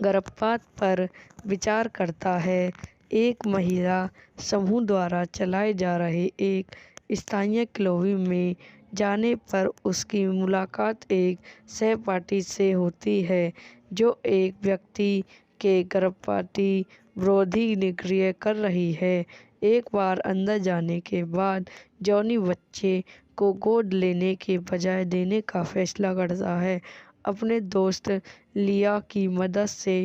S1: गर्भपात पर विचार करता है। एक महिला समूह द्वारा चलाए जा रहे एक स्थानीय क्लब में जाने पर उसकी मुलाकात एक सहपाठी से होती है जो एक व्यक्ति के गर्भपाती विरोधी निष्क्रिय कर रही है। एक बार अंदर जाने के बाद जॉनी बच्चे को गोद लेने के बजाय देने का फैसला करता है। अपने दोस्त लिया की मदद से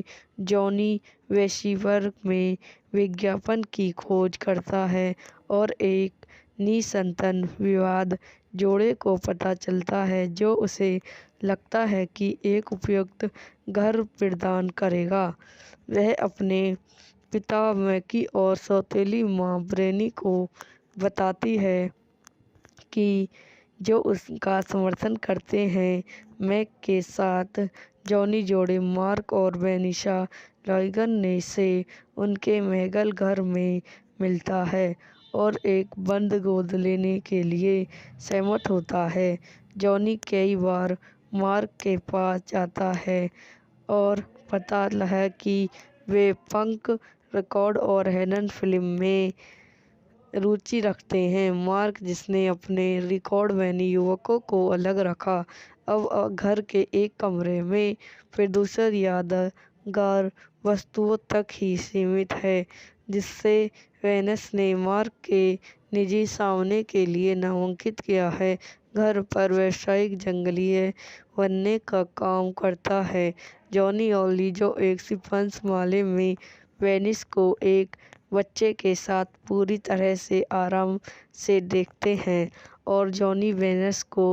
S1: जॉनी वेशिवर में विज्ञापन की खोज करता है और एक निसंतान विवाद जोड़े को पता चलता है जो उसे लगता है कि एक उपयुक्त घर प्रदान करेगा। वह अपने पिता मैकी और सौतेली माँ ब्रेनी को बताती है कि जो उसका समर्थन करते हैं। मैक के साथ जॉनी जोड़े मार्क और वेनिसा लॉयगन ने से उनके मैगल घर में मिलता है और एक बंद गोद लेने के लिए सहमत होता है। जॉनी कई बार मार्क के पास जाता है और पता है कि वे पंक रिकॉर्ड और हेलन फिल्म में रुचि रखते हैं। मार्क जिसने अपने रिकॉर्ड वैनी युवकों को अलग रखा अब घर के एक कमरे में प्रदूषण यादगार वस्तुओं तक ही सीमित है जिससे वेनस ने मार्क के निजी सामने के लिए नामांकित किया है। घर पर व्यावसायिक जंगली बनने का काम करता है। जॉनी और ली जो एक शिंपंज माले में वेनिस को एक बच्चे के साथ पूरी तरह से आराम से देखते हैं और जॉनी वेनस को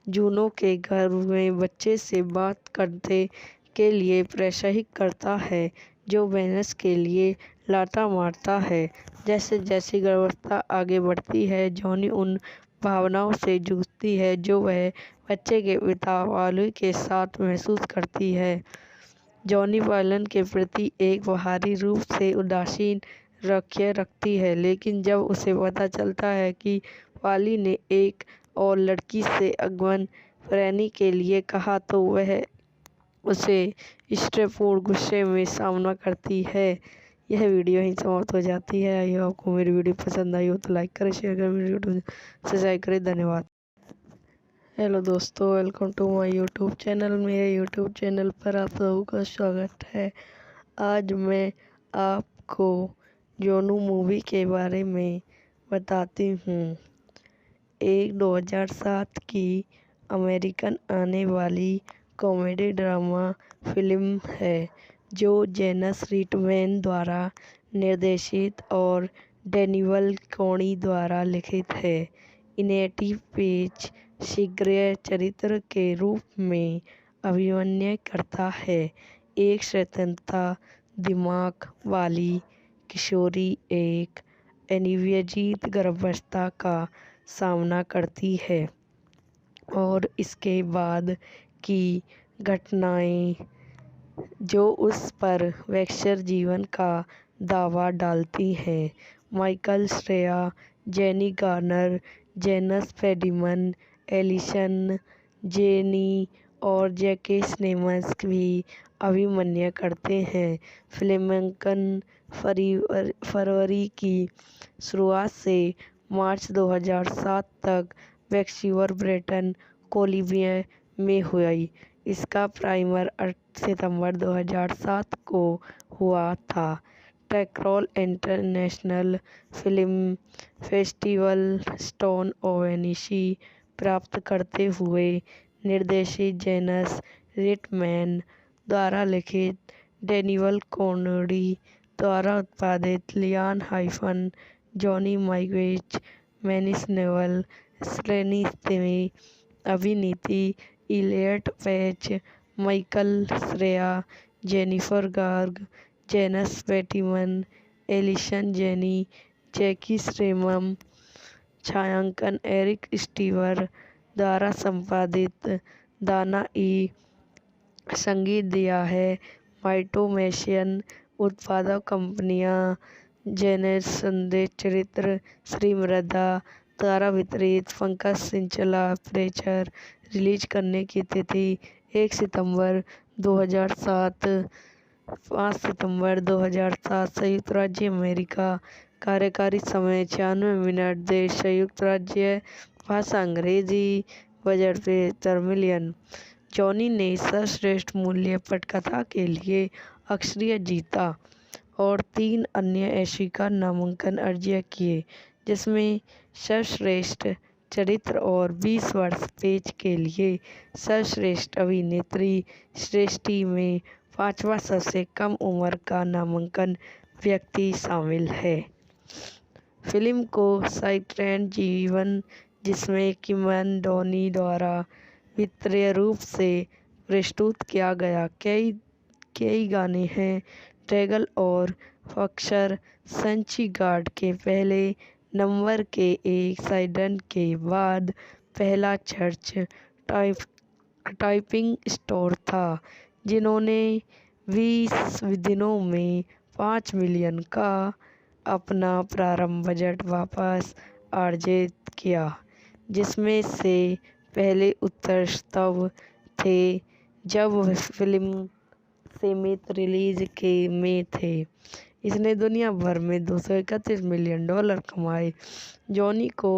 S1: जूनो के घर में बच्चे से बात करने के लिए प्रोत्साहित करता है जो वेनस के लिए लाता मारता है। जैसे जैसे गर्भावस्था आगे बढ़ती है जॉनी उन भावनाओं से जूझती है जो वह बच्चे के पिता वाली के साथ महसूस करती है। जॉनी पालन के प्रति एक बाहरी रूप से उदासीन रखती है लेकिन जब उसे पता चलता है कि वाली ने एक और लड़की से अगवन फ्रैनी के लिए कहा तो वह उसे इष्टपूर्ण गुस्से में सामना करती है। यह वीडियो ही समाप्त हो जाती है। आई आपको मेरी वीडियो पसंद आई हो तो लाइक करें, शेयर करें, मेरी वीडियो सब्सक्राइब करें। धन्यवाद। हेलो दोस्तों, welcome to my YouTube channel. मेरे यूट्यूब चैनल पर आप सबों का स्वागत है। आज मैं आपको जोनू मूवी के बारे में बताती हूँ। एक 2007 की अमेरिकन आने वाली कॉमेडी ड्रामा फिल्म है जो जेनस रिटमैन द्वारा निर्देशित और डैनियल कॉनी द्वारा लिखित है। इनेटी पेज शीघ्र चरित्र के रूप में अभिनय करता है। एक स्वतंत्रता दिमाग वाली किशोरी एक अनियमित गर्भावस्था का सामना करती है और इसके बाद की घटनाएं जो उस पर वैक्सर जीवन का दावा डालती हैं। Michael Shreya, jenny Garner, Jason Bateman, Allison Janney और जैके स्नेमस भी अभिनय करते हैं। फिल्मांकन फरवरी की शुरुआत से मार्च 2007 तक वैंकूवर ब्रिटिश कोलंबिया में हुई। इसका प्रीमियर 8 सितंबर 2007 को हुआ था। Toronto International Film Festival standing ओवेनिशी प्राप्त करते हुए निर्देशित जेनस रिटमैन द्वारा लिखित डैनियल कॉनी द्वारा उत्पादित Lianne Halfon John Malkovich Mason Novick श्रेणी में अभिनीति Elliot Page, Michael Cera, Jennifer Garner, Jason Bateman, Allison Janney, J K श्रेमम। छायांकन एरिक स्टीवर द्वारा संपादित। दाना ई। संगीत दिया है माइटोमैशियन। उत्पादक कंपनियां जेनेस। संदेश चरित्र श्री मृदा द्वारा वितरित। पंकज सिंचला प्रेचर। रिलीज करने की तिथि 1 सितंबर 2007। 5 सितंबर 2007। संयुक्त राज्य अमेरिका। कार्यकारी समय 96 मिनट। देश संयुक्त राज्य। भाषा अंग्रेजी। Budget 73 million. जॉनी ने सर्वश्रेष्ठ मूल्य पटकथा के लिए ऑस्कर जीता और 3 अन्य एशिका नामांकन अर्जित किए, जिसमें सर्वश्रेष्ठ चरित्र और 20 वर्ष पेज के लिए सर्वश्रेष्ठ अभिनेत्री श्रेष्ठी में 5वां सबसे कम उम्र का नामांकन व्यक्ति शामिल है। फिल्म को साइट्रैन जीवन, जिसमें किमन डोनी द्वारा वित्तीय रूप से प्रस्तुत किया गया। कई गाने हैं। ट्रेगल और फक्सर संचिगार्ड के पहले नंबर के एक साइडन के बाद पहला चर्च टाइपिंग स्टोर था, जिन्होंने 20 दिनों में 5 मिलियन का अपना प्रारंभ बजट वापस अर्जित किया, जिसमें से पहले उत्तर तब थे जब फिल्म सीमित रिलीज के में थे। इसने दुनिया भर में $231 मिलियन कमाए। जॉनी को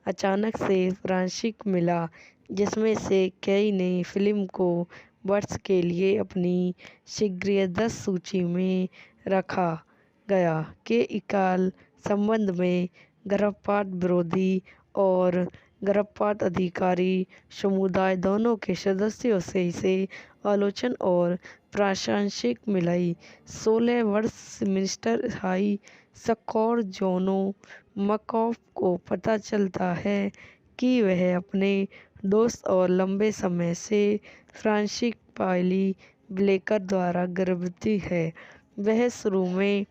S1: अचानक से फ्रांसीसी मिला, जिसमें से कई ने फिल्म को वर्ष के लिए अपनी शीघ्र 10 सूची में रखा गया। के इकाल संबंध में गर्भपात विरोधी और गर्भपात अधिकारी समुदाय दोनों के सदस्यों से इसे आलोचना और प्रशंसा मिली। 16 वर्षीय मिस्टर हाई स्कोर जोनो मकॉफ को पता चलता है कि वह अपने दोस्त और लंबे समय से फ्रांसीसी पायली ब्लेकर द्वारा गर्भवती है। वह शुरू में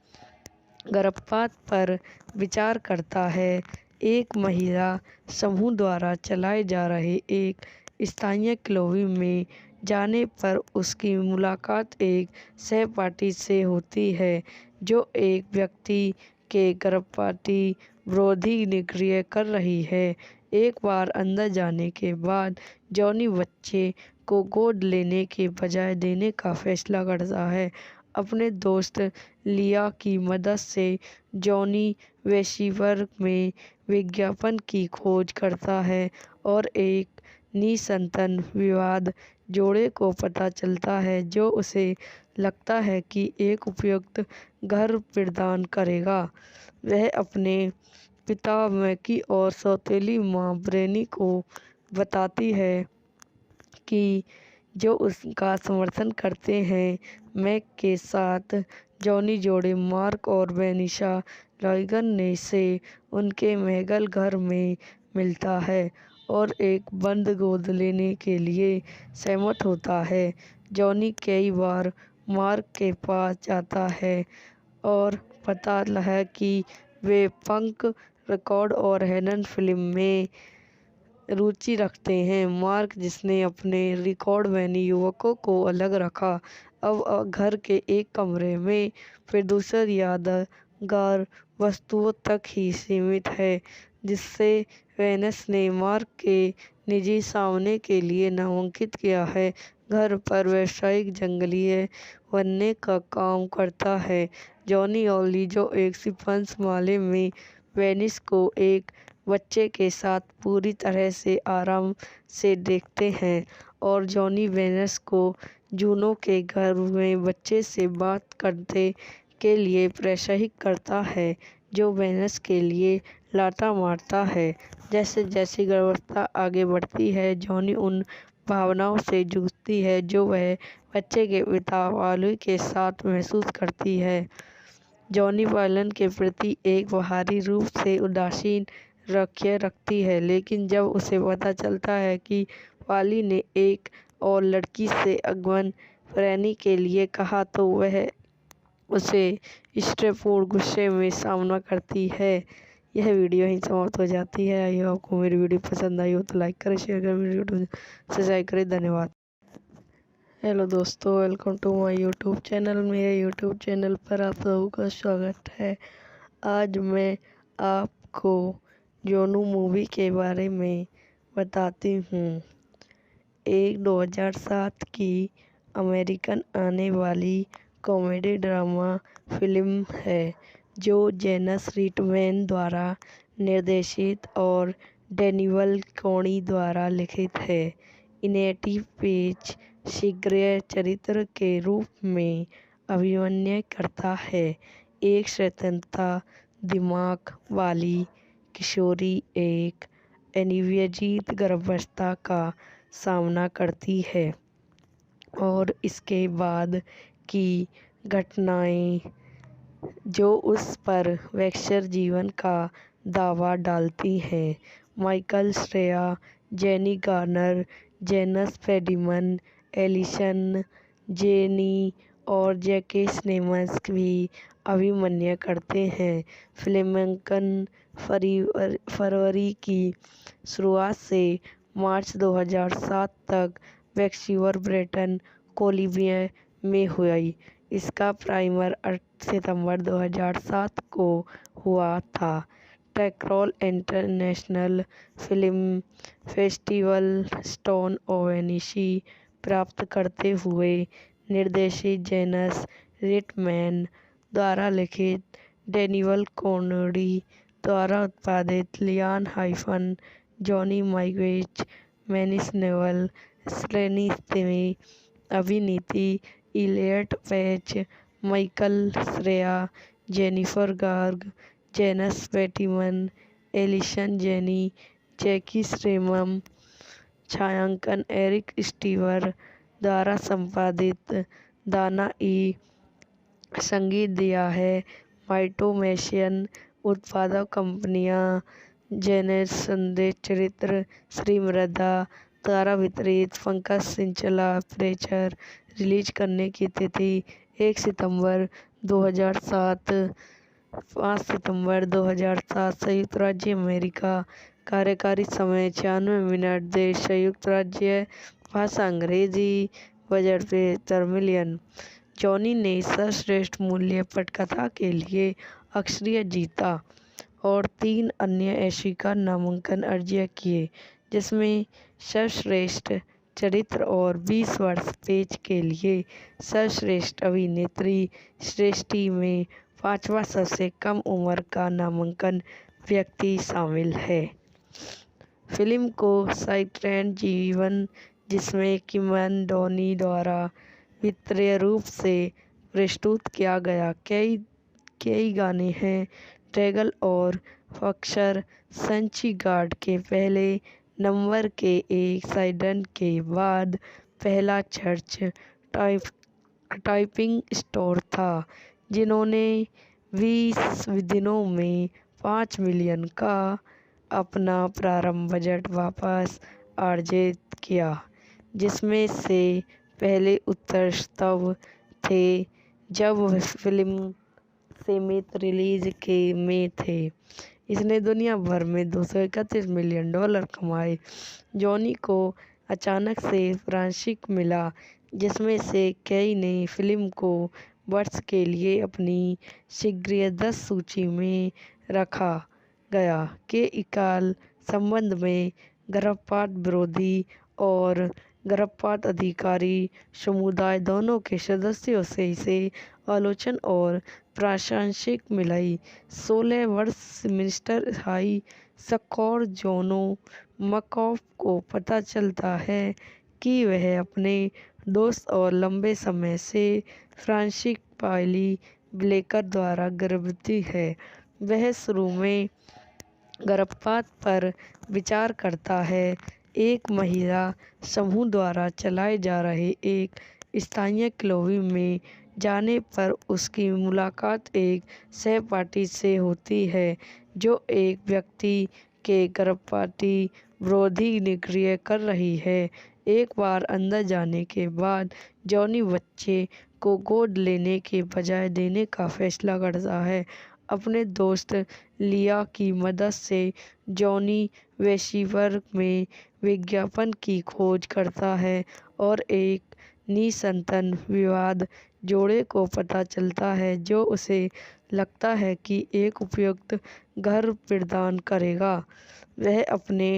S1: गर्भपात पर विचार करता है। एक महिला समूह द्वारा चलाए जा रहे एक स्थानीय क्लब में जाने पर उसकी मुलाकात एक सहपाठी से होती है, जो एक व्यक्ति के गर्भपात विरोधी निष्क्रिय कर रही है। एक बार अंदर जाने के बाद जॉनी बच्चे को गोद लेने के बजाय देने का फैसला करता है। अपने दोस्त लिया की मदद से जॉनी वेस्टिवर में विज्ञापन की खोज करता है और एक निःसंतान विवाहित जोड़े को पता चलता है, जो उसे लगता है कि एक उपयुक्त घर प्रदान करेगा। वह अपने पिता मैकी और सौतेली मां ब्रेनी को बताती है कि जो उसका समर्थन करते हैं। मैक के साथ जॉनी जोड़े मार्क और वेनिसा लॉयगन ने से उनके महंगे घर में मिलता है और एक बंद गोद लेने के लिए सहमत होता है। जॉनी कई बार मार्क के पास जाता है और पता है कि वे पंक रिकॉर्ड और हेलन फिल्म में रुचि रखते हैं। मार्क, जिसने अपने रिकॉर्ड वैनी युवकों को अलग रखा, अब घर के एक कमरे में प्रदूषण यादगार वस्तुओं तक ही सीमित है, जिससे वेनस ने मार्क के निजी सामने के लिए नामांकित किया है। घर पर व्यावसायिक जंगली बनने का काम करता है। जॉनी और लिजो एक शिंपंज माले में वेनिस को एक बच्चे के साथ पूरी तरह से आराम से देखते हैं और जॉनी वेनस को जूनो के घर में बच्चे से बात करने के लिए प्रोत्साहित करता है, जो वेनस के लिए लाता मारता है। जैसे जैसे गर्भावस्था आगे बढ़ती है, जॉनी उन भावनाओं से जूझती है जो वह बच्चे के पिता वाली के साथ महसूस करती है। जॉनी पालन के प्रति एक बाहरी रूप से उदासीन रखती है, लेकिन जब उसे पता चलता है कि पाली ने एक और लड़की से अगमन प्रेमी के लिए कहा तो वह उसे इष्टपूर्ण गुस्से में सामना करती है। यह वीडियो यहीं समाप्त हो जाती है। आई होप आपको मेरी वीडियो पसंद आई हो तो लाइक करें, शेयर करें, मेरी वीडियो सब्सक्राइब करें। धन्यवाद। हेलो दोस्तों, welcome to my YouTube channel. मेरे यूट्यूब चैनल पर आप लोगों का स्वागत है। आज मैं आपको जोनू मूवी के बारे में बताती हूँ। एक 2007 की अमेरिकन आने वाली कॉमेडी ड्रामा फिल्म है जो जेनस रिटमैन द्वारा निर्देशित और डैनियल कॉनी द्वारा लिखित है। इनेटी पेज शीघ्र चरित्र के रूप में अभिनय करता है। एक स्वतंत्रता दिमाग वाली किशोरी एक अनिवार्य गर्भावस्था का सामना करती है और इसके बाद की घटनाएं जो उस पर वैक्सर जीवन का दावा डालती हैं। Michael Shreya, jenny Garner, Jason Bateman, Allison Janney और जैके सिनेमस भी अभिनय करते हैं। फिल्मांकन फरवरी की शुरुआत से मार्च 2007 तक वैंकूवर, ब्रिटिश कोलंबिया में हुई। इसका प्रीमियर 8 सितंबर 2007 को हुआ था। Toronto International Film Festival standing ओवेनिशी प्राप्त करते हुए निर्देशित जेनस रिटमैन द्वारा लिखित डैनियल कॉनी द्वारा उत्पादित Lianne Halfon John Malkovich Mason Novick स्लेनी में अभिनीति Elliot Page, Michael Cera, Jennifer Garner, Jason Bateman, Allison Janney, J K Simmons. छायांकन एरिक स्टीवर द्वारा संपादित दाना ई संगीत दिया है। माइटोमैशियन उत्पादक कंपनियां जेनेस संदेश चरित्र श्री मृदा द्वारा वितरित पंकज सिंचला प्रेचर रिलीज करने की तिथि 1 सितंबर 2007 5 सितंबर 2007 संयुक्त राज्य अमेरिका। कार्यकारी समय 96 मिनट। देश संयुक्त राज्य। भाषा अंग्रेजी। Budget 75 million. जॉनी ने सर्वश्रेष्ठ मूल्य पटकथा के लिए ऑस्कर जीता और 3 अन्य एशिका नामांकन अर्जित किए, जिसमें सर्वश्रेष्ठ चरित्र और 20 वर्ष पेज के लिए सर्वश्रेष्ठ अभिनेत्री श्रेष्ठी में 5वां सबसे कम उम्र का नामांकन व्यक्ति शामिल है। फिल्म को साइट्रैन जीवन जिसमें किमन डोनी द्वारा वित्तीय रूप से प्रस्तुत किया गया। कई गाने हैं। ड्रैगन और फॉक्सर संची गार्ड के पहले नंबर के एक साइडन के बाद पहला चर्च टाइपिंग स्टोर था, जिन्होंने 20 दिनों में 5 मिलियन का अपना प्रारंभ बजट वापस अर्जित किया, जिसमें से पहले उत्सव थे जब फिल्म सीमित रिलीज के में थे। इसने दुनिया भर में $231 मिलियन कमाए। जॉनी को अचानक से फ्रांचाइज मिला, जिसमें से कई ने फिल्म को वर्ष के लिए अपनी शीघ्र 10 सूची में रखा गया के इकाल संबंध में गर्भपात विरोधी और गर्भपात अधिकारी समुदाय दोनों के सदस्यों से इसे आलोचना और प्रशंसा मिली। 16 वर्ष मिस्टर हाई स्कोर जोनो मकॉफ को पता चलता है कि वह अपने दोस्त और लंबे समय से फ्रांसिस पाइली ब्लेकर द्वारा गर्भवती है। वह शुरू में गर्भपात पर विचार करता है। एक महिला समूह द्वारा चलाए जा रहे एक स्थानीय क्लब में जाने पर उसकी मुलाकात एक सहपाठी से होती है, जो एक व्यक्ति के गर्भपात विरोधी निष्क्रिय कर रही है। एक बार अंदर जाने के बाद जॉनी बच्चे को गोद लेने के बजाय देने का फैसला करता है। अपने दोस्त लिया की मदद से जॉनी वेशिवर में विज्ञापन की खोज करता है और एक निसंतान विवाद जोड़े को पता चलता है जो उसे लगता है कि एक उपयुक्त घर प्रदान करेगा। वह अपने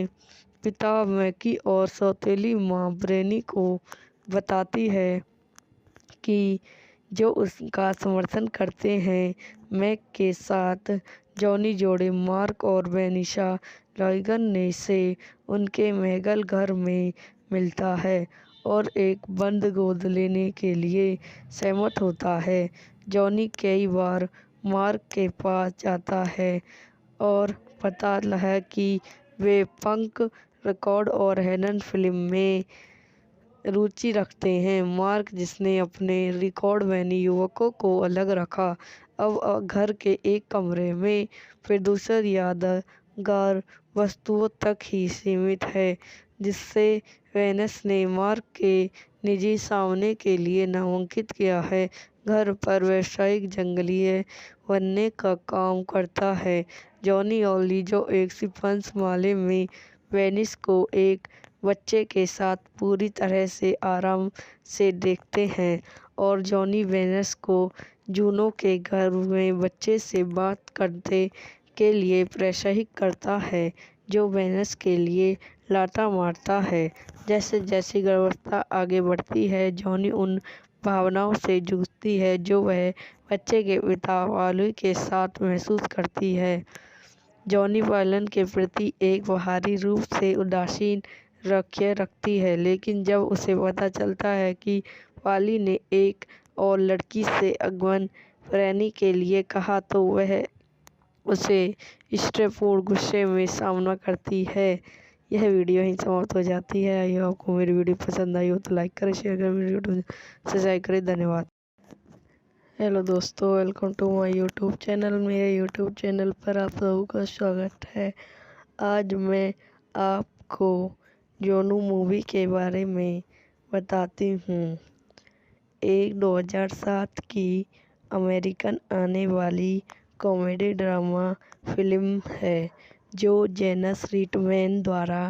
S1: पिता मैकी और सौतेली माँ ब्रेनी को बताती है कि जो उसका समर्थन करते हैं। मैक के साथ जॉनी जोड़े मार्क और बेनिशा लॉयगन ने से उनके मैगल घर में मिलता है और एक बंद गोद लेने के लिए सहमत होता है। जॉनी कई बार मार्क के पास जाता है और पता है कि वे पंक रिकॉर्ड और हेलन फिल्म में रुचि रखते हैं। मार्क, जिसने अपने रिकॉर्ड वैनी युवकों को अलग रखा, अब घर के एक कमरे में प्रदूषण यादगार वस्तुओं तक ही सीमित है, जिससे वेनस ने मार्क के निजी सामने के लिए नामांकित किया है। घर पर व्यावसायिक जंगली बनने का काम करता है। जॉनी और लीजो एक शिंपंज माले में वेनिस को एक बच्चे के साथ पूरी तरह से आराम से देखते हैं और जॉनी वेनस को जूनो के घर में बच्चे से बात करने के लिए प्रोत्साहित करता है, जो वेनस के लिए लाता मारता है। जैसे जैसे गर्भावस्था आगे बढ़ती है, जॉनी उन भावनाओं से जूझती है जो वह बच्चे के पिता वाली के साथ महसूस करती है। जॉनी वालन के प्रति एक बाहरी रूप से उदासीन रखती है, लेकिन जब उसे पता चलता है कि वाली ने एक और लड़की से अगवन ब्रेनी के लिए कहा तो वह उसे स्ट्रेसपूर्ण गुस्से में सामना करती है। यह वीडियो ही समाप्त हो जाती है। आई होप आपको मेरी वीडियो पसंद आई हो तो लाइक करें, शेयर करें, मेरी वीडियो सब्सक्राइब करें। धन्यवाद। हेलो दोस्तों, welcome to my YouTube channel. मेरे यूट्यूब चैनल पर आप सबका स्वागत है। आज मैं आपको जोनू मूवी के बारे में बताती हूँ। एक 2007 की अमेरिकन आने वाली कॉमेडी ड्रामा फिल्म है जो जेनस रिटमैन द्वारा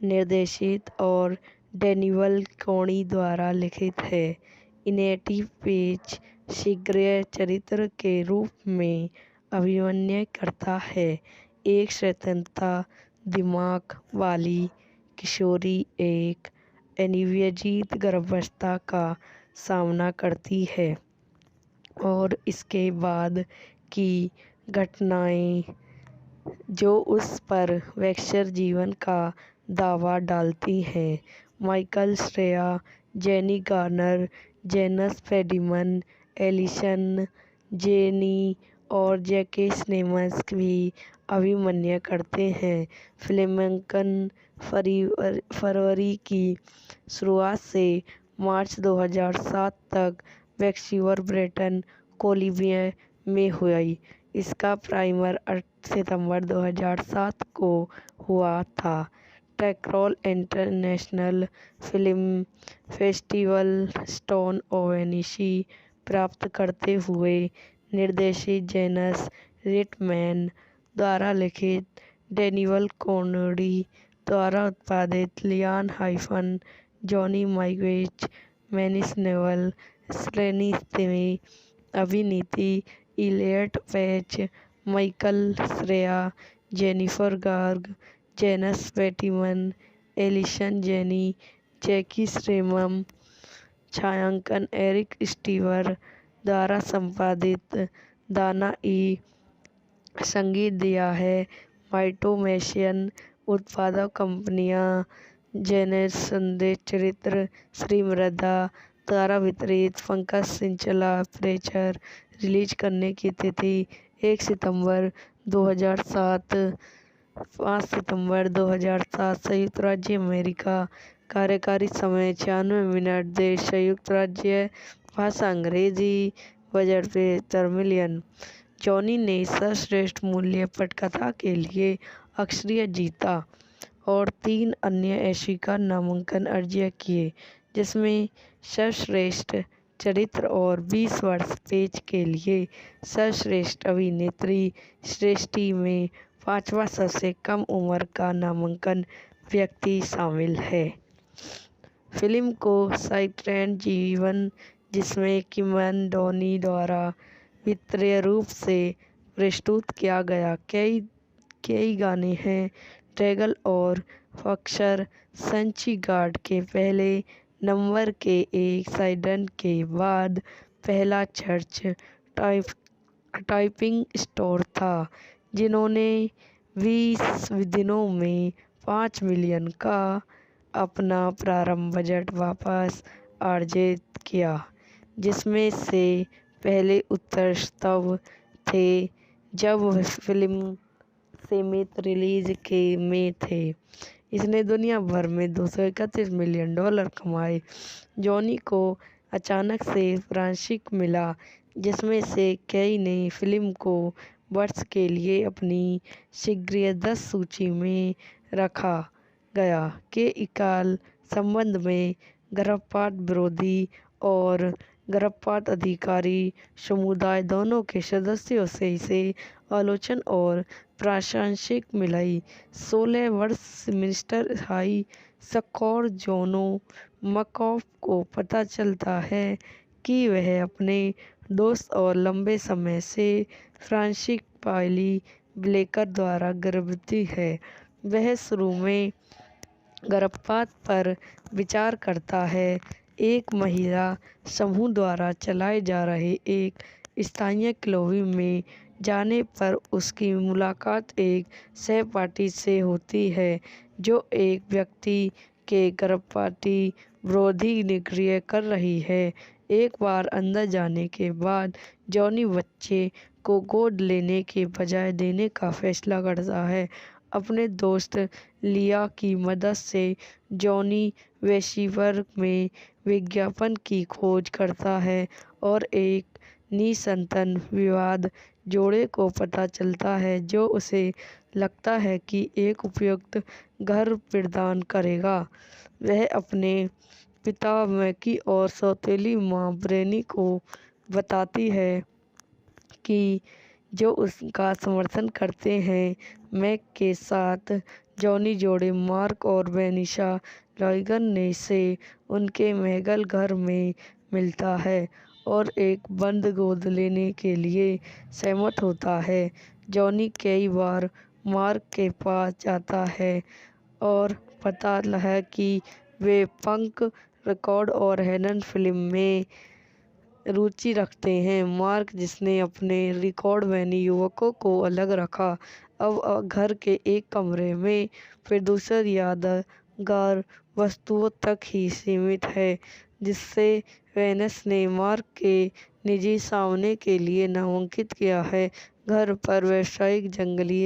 S1: निर्देशित और डैनियल कॉनी द्वारा लिखित है। इनेटी पेज शीघ्र चरित्र के रूप में अभिनय करता है। एक स्वतंत्रता दिमाग वाली किशोरी एक अनिवार्य गर्भावस्था का सामना करती है और इसके बाद की घटनाएं जो उस पर वैक्सर जीवन का दावा डालती हैं। Michael Shreya, jenny Garner, Jason Bateman, Allison Janney और जैके स्नेमस भी अभिनय करते हैं। फिल्मांकन फरवरी की शुरुआत से मार्च 2007 तक वैंकूवर, ब्रिटिश कोलंबिया में हुई। इसका प्रीमियर 8 सितंबर 2007 को हुआ था। Toronto International Film Festival standing ओवेनिशी प्राप्त करते हुए निर्देशित जेनस रिटमैन द्वारा लिखित डैनियल कॉनी द्वारा उत्पादित Lianne Halfon John Malkovich Mason Novick स्लेनी अभिनीति Elliot Page, Michael Cera, Jennifer Garner, Jason Bateman, Allison Janney, J K स्ट्रेमम। छायांकन एरिक स्टीवर द्वारा संपादित दाना ई संगीत दिया है। माइटोमैशियन उत्पादक कंपनियां जेनेस संदेश चरित्र श्री मृदा द्वारा वितरित पंकज सिंचला प्रेचर रिलीज करने की तिथि 1 सितंबर 2007 5 सितंबर 2007 संयुक्त राज्य अमेरिका। कार्यकारी समय 96 मिनट। देश संयुक्त राज्य। भाषा अंग्रेजी। Budget 73 million. जॉनी ने सर्वश्रेष्ठ मूल्य पटकथा के लिए ऑस्कर जीता। और 3 अन्य ऐशी का नामांकन अर्जिया किए, जिसमें सर्वश्रेष्ठ चरित्र और 20 वर्ष पेज के लिए सर्वश्रेष्ठ अभिनेत्री श्रेष्ठी में 5वां सबसे कम उम्र का नामांकन व्यक्ति शामिल है। फिल्म को साइट्रैन जीवन, जिसमें किमन डोनी द्वारा वित्तीय रूप से प्रस्तुत किया गया, कई गाने हैं। ट्रेगल और फक्सर संचिगार्ड के पहले नंबर के एक साइडन के बाद पहला चर्च टाइपिंग स्टोर था, जिन्होंने 20 दिनों में 5 मिलियन का अपना प्रारंभ बजट वापस अर्जित किया, जिसमें से पहले उत्तर तब थे जब फिल्म सीमित रिलीज के में थे। इसने दुनिया भर में $231 मिलियन कमाए। जॉनी को अचानक से फ्रांसीसी मिला, जिसमें से कई ने फिल्म को वर्ष के लिए अपनी शीघ्र 10 सूची में रखा गया के इकाल संबंध में गर्भपात विरोधी और गर्भपात अधिकारी समुदाय दोनों के सदस्यों से इसे आलोचना और प्रशंसा मिली। 16 वर्ष मिस्टर हाई स्कोर जोनो मकॉफ को पता चलता है कि वह अपने दोस्त और लंबे समय से फ्रांसिस पाइली ब्लेकर द्वारा गर्भवती है। वह शुरू में गर्भपात पर विचार करता है। एक महिला समूह द्वारा चलाए जा रहे एक स्थानीय क्लब में जाने पर उसकी मुलाकात एक सहपाठी से होती है, जो एक व्यक्ति के गर्भपाती विरोधी निष्क्रिय कर रही है। एक बार अंदर जाने के बाद जॉनी बच्चे को गोद लेने के बजाय देने का फैसला करता है। अपने दोस्त लिया की मदद से जॉनी वेशिवर में विज्ञापन की खोज करता है और एक निसंतान विवाद जोड़े को पता चलता है, जो उसे लगता है कि एक उपयुक्त घर प्रदान करेगा। वह अपने पिता मैकी और सौतेली मां ब्रेनी को बताती है कि जो उसका समर्थन करते हैं। मैक के साथ जॉनी जोड़े मार्क और वेनिसा लॉयगन ने से उनके महल घर में मिलता है और एक बंद गोद लेने के लिए सहमत होता है। जॉनी कई बार मार्क के पास जाता है और पता है कि वे पंक रिकॉर्ड और हेलन फिल्म में रुचि रखते हैं। मार्क, जिसने अपने रिकॉर्ड वैनी युवकों को अलग रखा, अब घर के एक कमरे में फिर यादगार वस्तुओं तक ही सीमित है, जिससे वेनस ने मार्क के निजी सामने के लिए नामांकित किया है। घर पर व्यावसायिक जंगली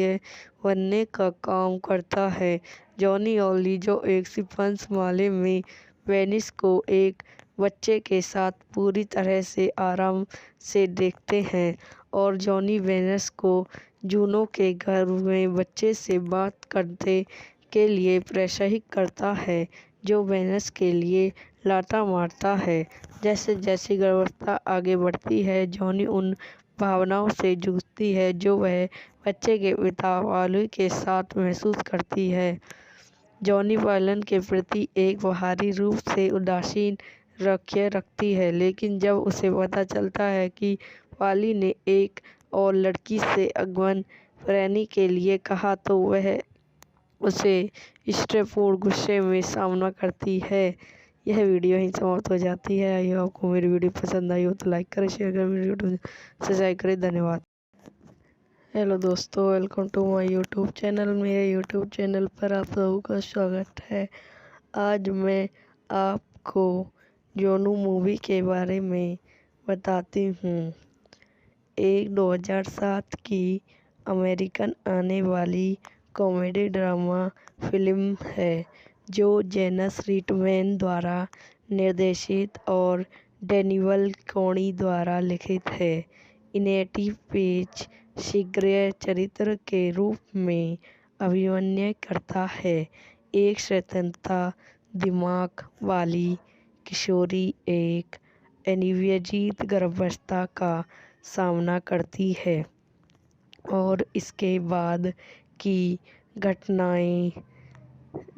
S1: बनने का काम करता है। जॉनी और ली, जो एक शिंपंज माले में वेनिस को एक बच्चे के साथ पूरी तरह से आराम से देखते हैं, और जॉनी वेनस को जूनो के घर में बच्चे से बात करने के लिए प्रोत्साहित करता है, जो वेनस के लिए लाता मारता है। जैसे जैसे गर्भावस्था आगे बढ़ती है, जॉनी उन भावनाओं से जूझती है जो वह बच्चे के पिता वाली के साथ महसूस करती है। जॉनी पालन के प्रति एक बाहरी रूप से उदासीन रखती है, लेकिन जब उसे पता चलता है कि पाली ने एक और लड़की से अगमन प्रेमी के लिए कहा, तो वह उसे इष्टपूर्ण गुस्से में सामना करती है। यह वीडियो ही समाप्त हो जाती है। आई होप आपको मेरी वीडियो पसंद आई हो तो लाइक करें, शेयर करें, वीडियो सब्सक्राइब करें। धन्यवाद। हेलो दोस्तों, welcome to my YouTube channel. मेरे यूट्यूब चैनल पर आप सबों का स्वागत है। आज मैं आपको जोनू मूवी के बारे में बताती हूँ। एक 2007 की अमेरिकन आने वाली कॉमेडी ड्रामा फिल्म है, जो जेनस रिटमैन द्वारा निर्देशित और डैनियल कोनी द्वारा लिखित है। इनेटी पेज शीघ्र चरित्र के रूप में अभिमन्य करता है। एक स्वतंत्रता दिमाग वाली किशोरी एक अनिवार्य गर्भावस्था का सामना करती है और इसके बाद की घटनाएं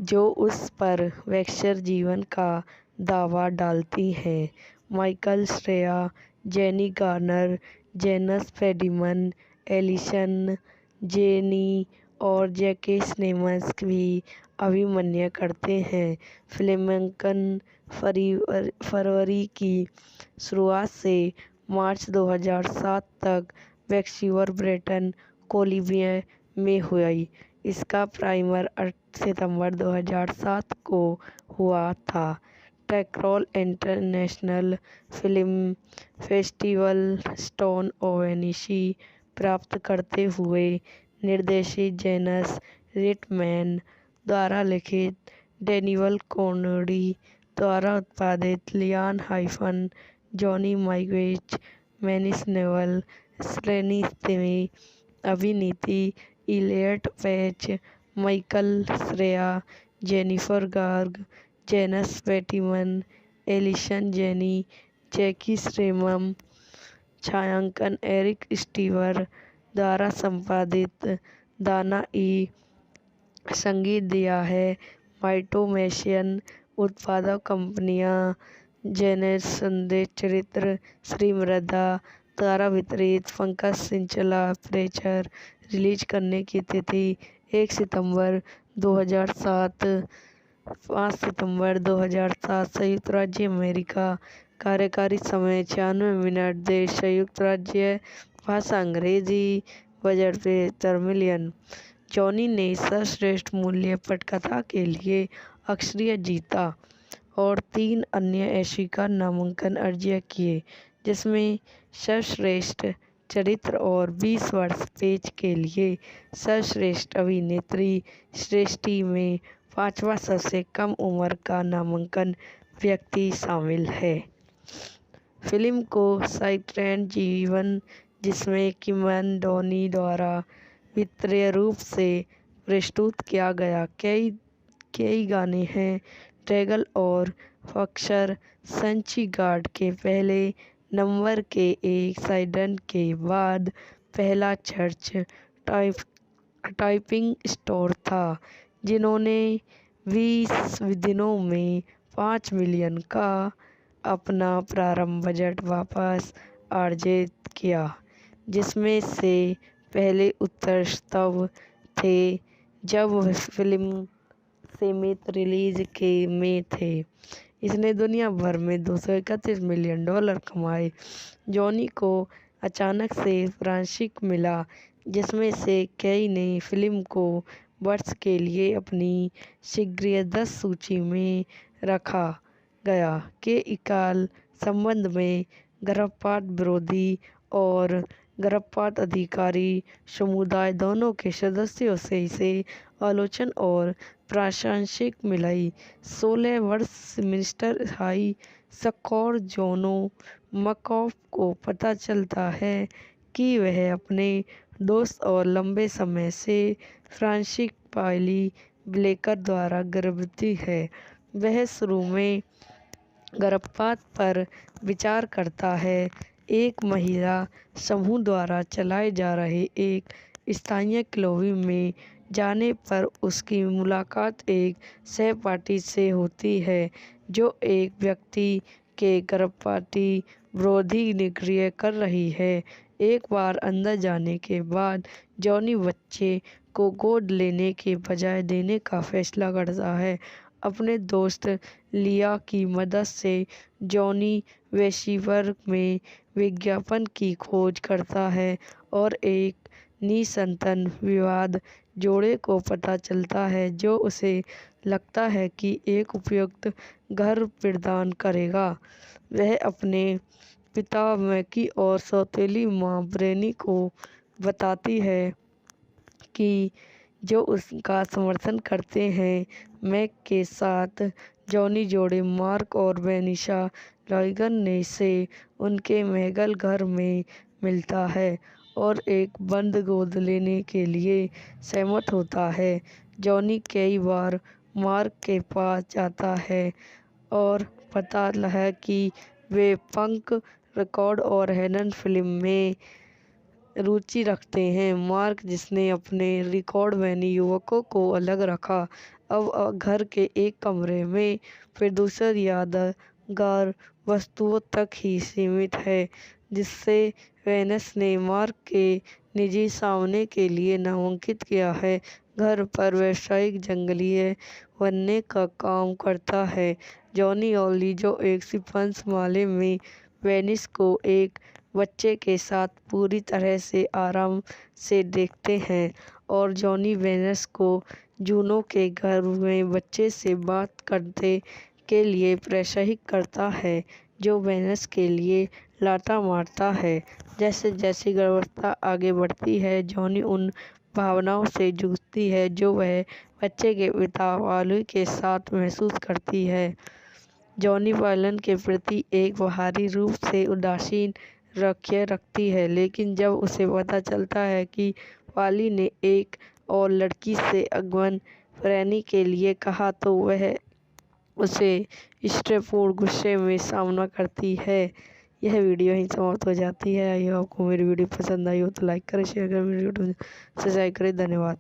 S1: जो उस पर वैक्सर जीवन का दावा डालती हैं। Michael, Shreya, jenny Garner, Jason Bateman, Allison, Janney और जैके सिमन्स भी अभिमन्य करते हैं। फिल्मांकन फरवरी की शुरुआत से मार्च 2007 तक वैंकूवर, ब्रिटिश कोलंबिया में हुई। इसका प्रीमियर 8 सितंबर 2007 को हुआ था। Toronto International Film Festival standing ओवेनिशी प्राप्त करते हुए निर्देशित जेसन रिटमैन द्वारा लिखित डैनियल कॉनोडी द्वारा उत्पादित Lianne Halfon John Malkovich Mason Novick श्रेणी में अभिनीति Elliot Page, Michael, Cera, Jennifer Garner, Jason Bateman, Allison, Janney, J K Simmons. छायांकन एरिक स्टीवर द्वारा संपादित दाना ई संगीत दिया है। माइटोमैशियन उत्पादक कंपनियां जेनेस संदेश चरित्र श्री मृदा द्वारा वितरित पंकज सिंचला प्रेचर रिलीज करने की तिथि 1 सितंबर 2007 5 सितंबर 2007 संयुक्त राज्य अमेरिका कार्यकारी समय 96 मिनट देश संयुक्त राज्य भाषा अंग्रेजी बजट 75 मिलियन। जॉनी ने सर्वश्रेष्ठ मूल्य पटकथा के लिए ऑस्कर जीता और 3 अन्य ऑस्कर नामांकन अर्जित किए जिसमें सर्वश्रेष्ठ चरित्र और 20 वर्ष पेज के लिए सर्वश्रेष्ठ अभिनेत्री श्रेष्ठी में 5वां सबसे कम उम्र का नामांकन व्यक्ति शामिल है। फिल्म को साइलेंट जीवन जिसमें किमन डोनी द्वारा वित्तीय रूप से प्रस्तुत किया गया कई गाने हैं। ड्रैगन और फॉक्सर संची गार्ड के पहले नंबर के एक साइडन के बाद पहला चर्च टाइपिंग स्टोर था जिन्होंने 20 दिनों में 5 मिलियन का अपना प्रारंभ बजट वापस अर्जित किया जिसमें से पहले उत्सव थे जब फिल्म सीमित रिलीज के में थे। इसने दुनिया भर में $231 मिलियन कमाए। जॉनी को अचानक से फ्रांसीसी मिला जिसमें से कई ने फिल्म को वर्ष के लिए अपनी शीघ्र 10 सूची में रखा गया के इकाल संबंध में गर्भपात विरोधी और गर्भपात अधिकारी समुदाय दोनों के सदस्यों से इसे आलोचना और प्रशंसा मिली। 16 वर्षीय मिस्टर हाई स्कोर जोनो मकॉफ को पता चलता है कि वह अपने दोस्त और लंबे समय से फ्रांसीसी पाइली ब्लेकर द्वारा गर्भवती है। वह शुरू में गर्भपात पर विचार करता है। एक महिला समूह द्वारा चलाए जा रहे एक स्थानीय क्लब में जाने पर उसकी मुलाकात एक सहपाठी से होती है जो एक व्यक्ति के गर्भपात विरोधी निष्क्रिय कर रही है। एक बार अंदर जाने के बाद जॉनी बच्चे को गोद लेने के बजाय देने का फैसला करता है। अपने दोस्त लिया की मदद से जॉनी वैंकूवर में विज्ञापन की खोज करता है और एक निःसंतान विवाहित जोड़े को पता चलता है जो उसे लगता है कि एक उपयुक्त घर प्रदान करेगा। वह अपने पिता मैकी और सौतेली मां ब्रेनी को बताती है कि जो उसका समर्थन करते हैं। मैक के साथ जॉनी जोड़े मार्क और वेनिसा लॉयगन से उनके मैगल घर में मिलता है और एक बंद गोद लेने के लिए सहमत होता है। जॉनी कई बार मार्क के पास जाता है और पता है कि वे पंक रिकॉर्ड और हेलन फिल्म में रुचि रखते हैं। मार्क, जिसने अपने रिकॉर्ड वैनी युवकों को अलग रखा, अब घर के एक कमरे में प्रदूषण यादगार वस्तुओं तक ही सीमित है, जिससे वेनस ने मार्क के निजी सामने के लिए नामांकित किया है। घर पर व्यावसायिक जंगली बनने का काम करता है। जॉनी और लीजो एक शिंपैंजी माले में वेनिस को एक बच्चे के साथ पूरी तरह से आराम से देखते हैं और जॉनी वेनस को जूनो के घर में बच्चे से बात करने के लिए प्रोत्साहित करता है, जो वेनस के लिए लाता मारता है। जैसे जैसे गर्भावस्था आगे बढ़ती है, जॉनी उन भावनाओं से जूझती है जो वह बच्चे के पिता वाली के साथ महसूस करती है। जॉनी वायलन के प्रति एक बाहरी रूप से उदासीन रखती है, लेकिन जब उसे पता चलता है कि वाली ने एक और लड़की से अगमन करने के लिए कहा, तो वह उसे स्ट्रेटफोर्ड गुस्से में सामना करती है। यह वीडियो यहीं समाप्त हो जाती है। आई होप आपको मेरी वीडियो पसंद आई हो तो लाइक करें, शेयर करें, मेरी वीडियो सब्सक्राइब करें। धन्यवाद।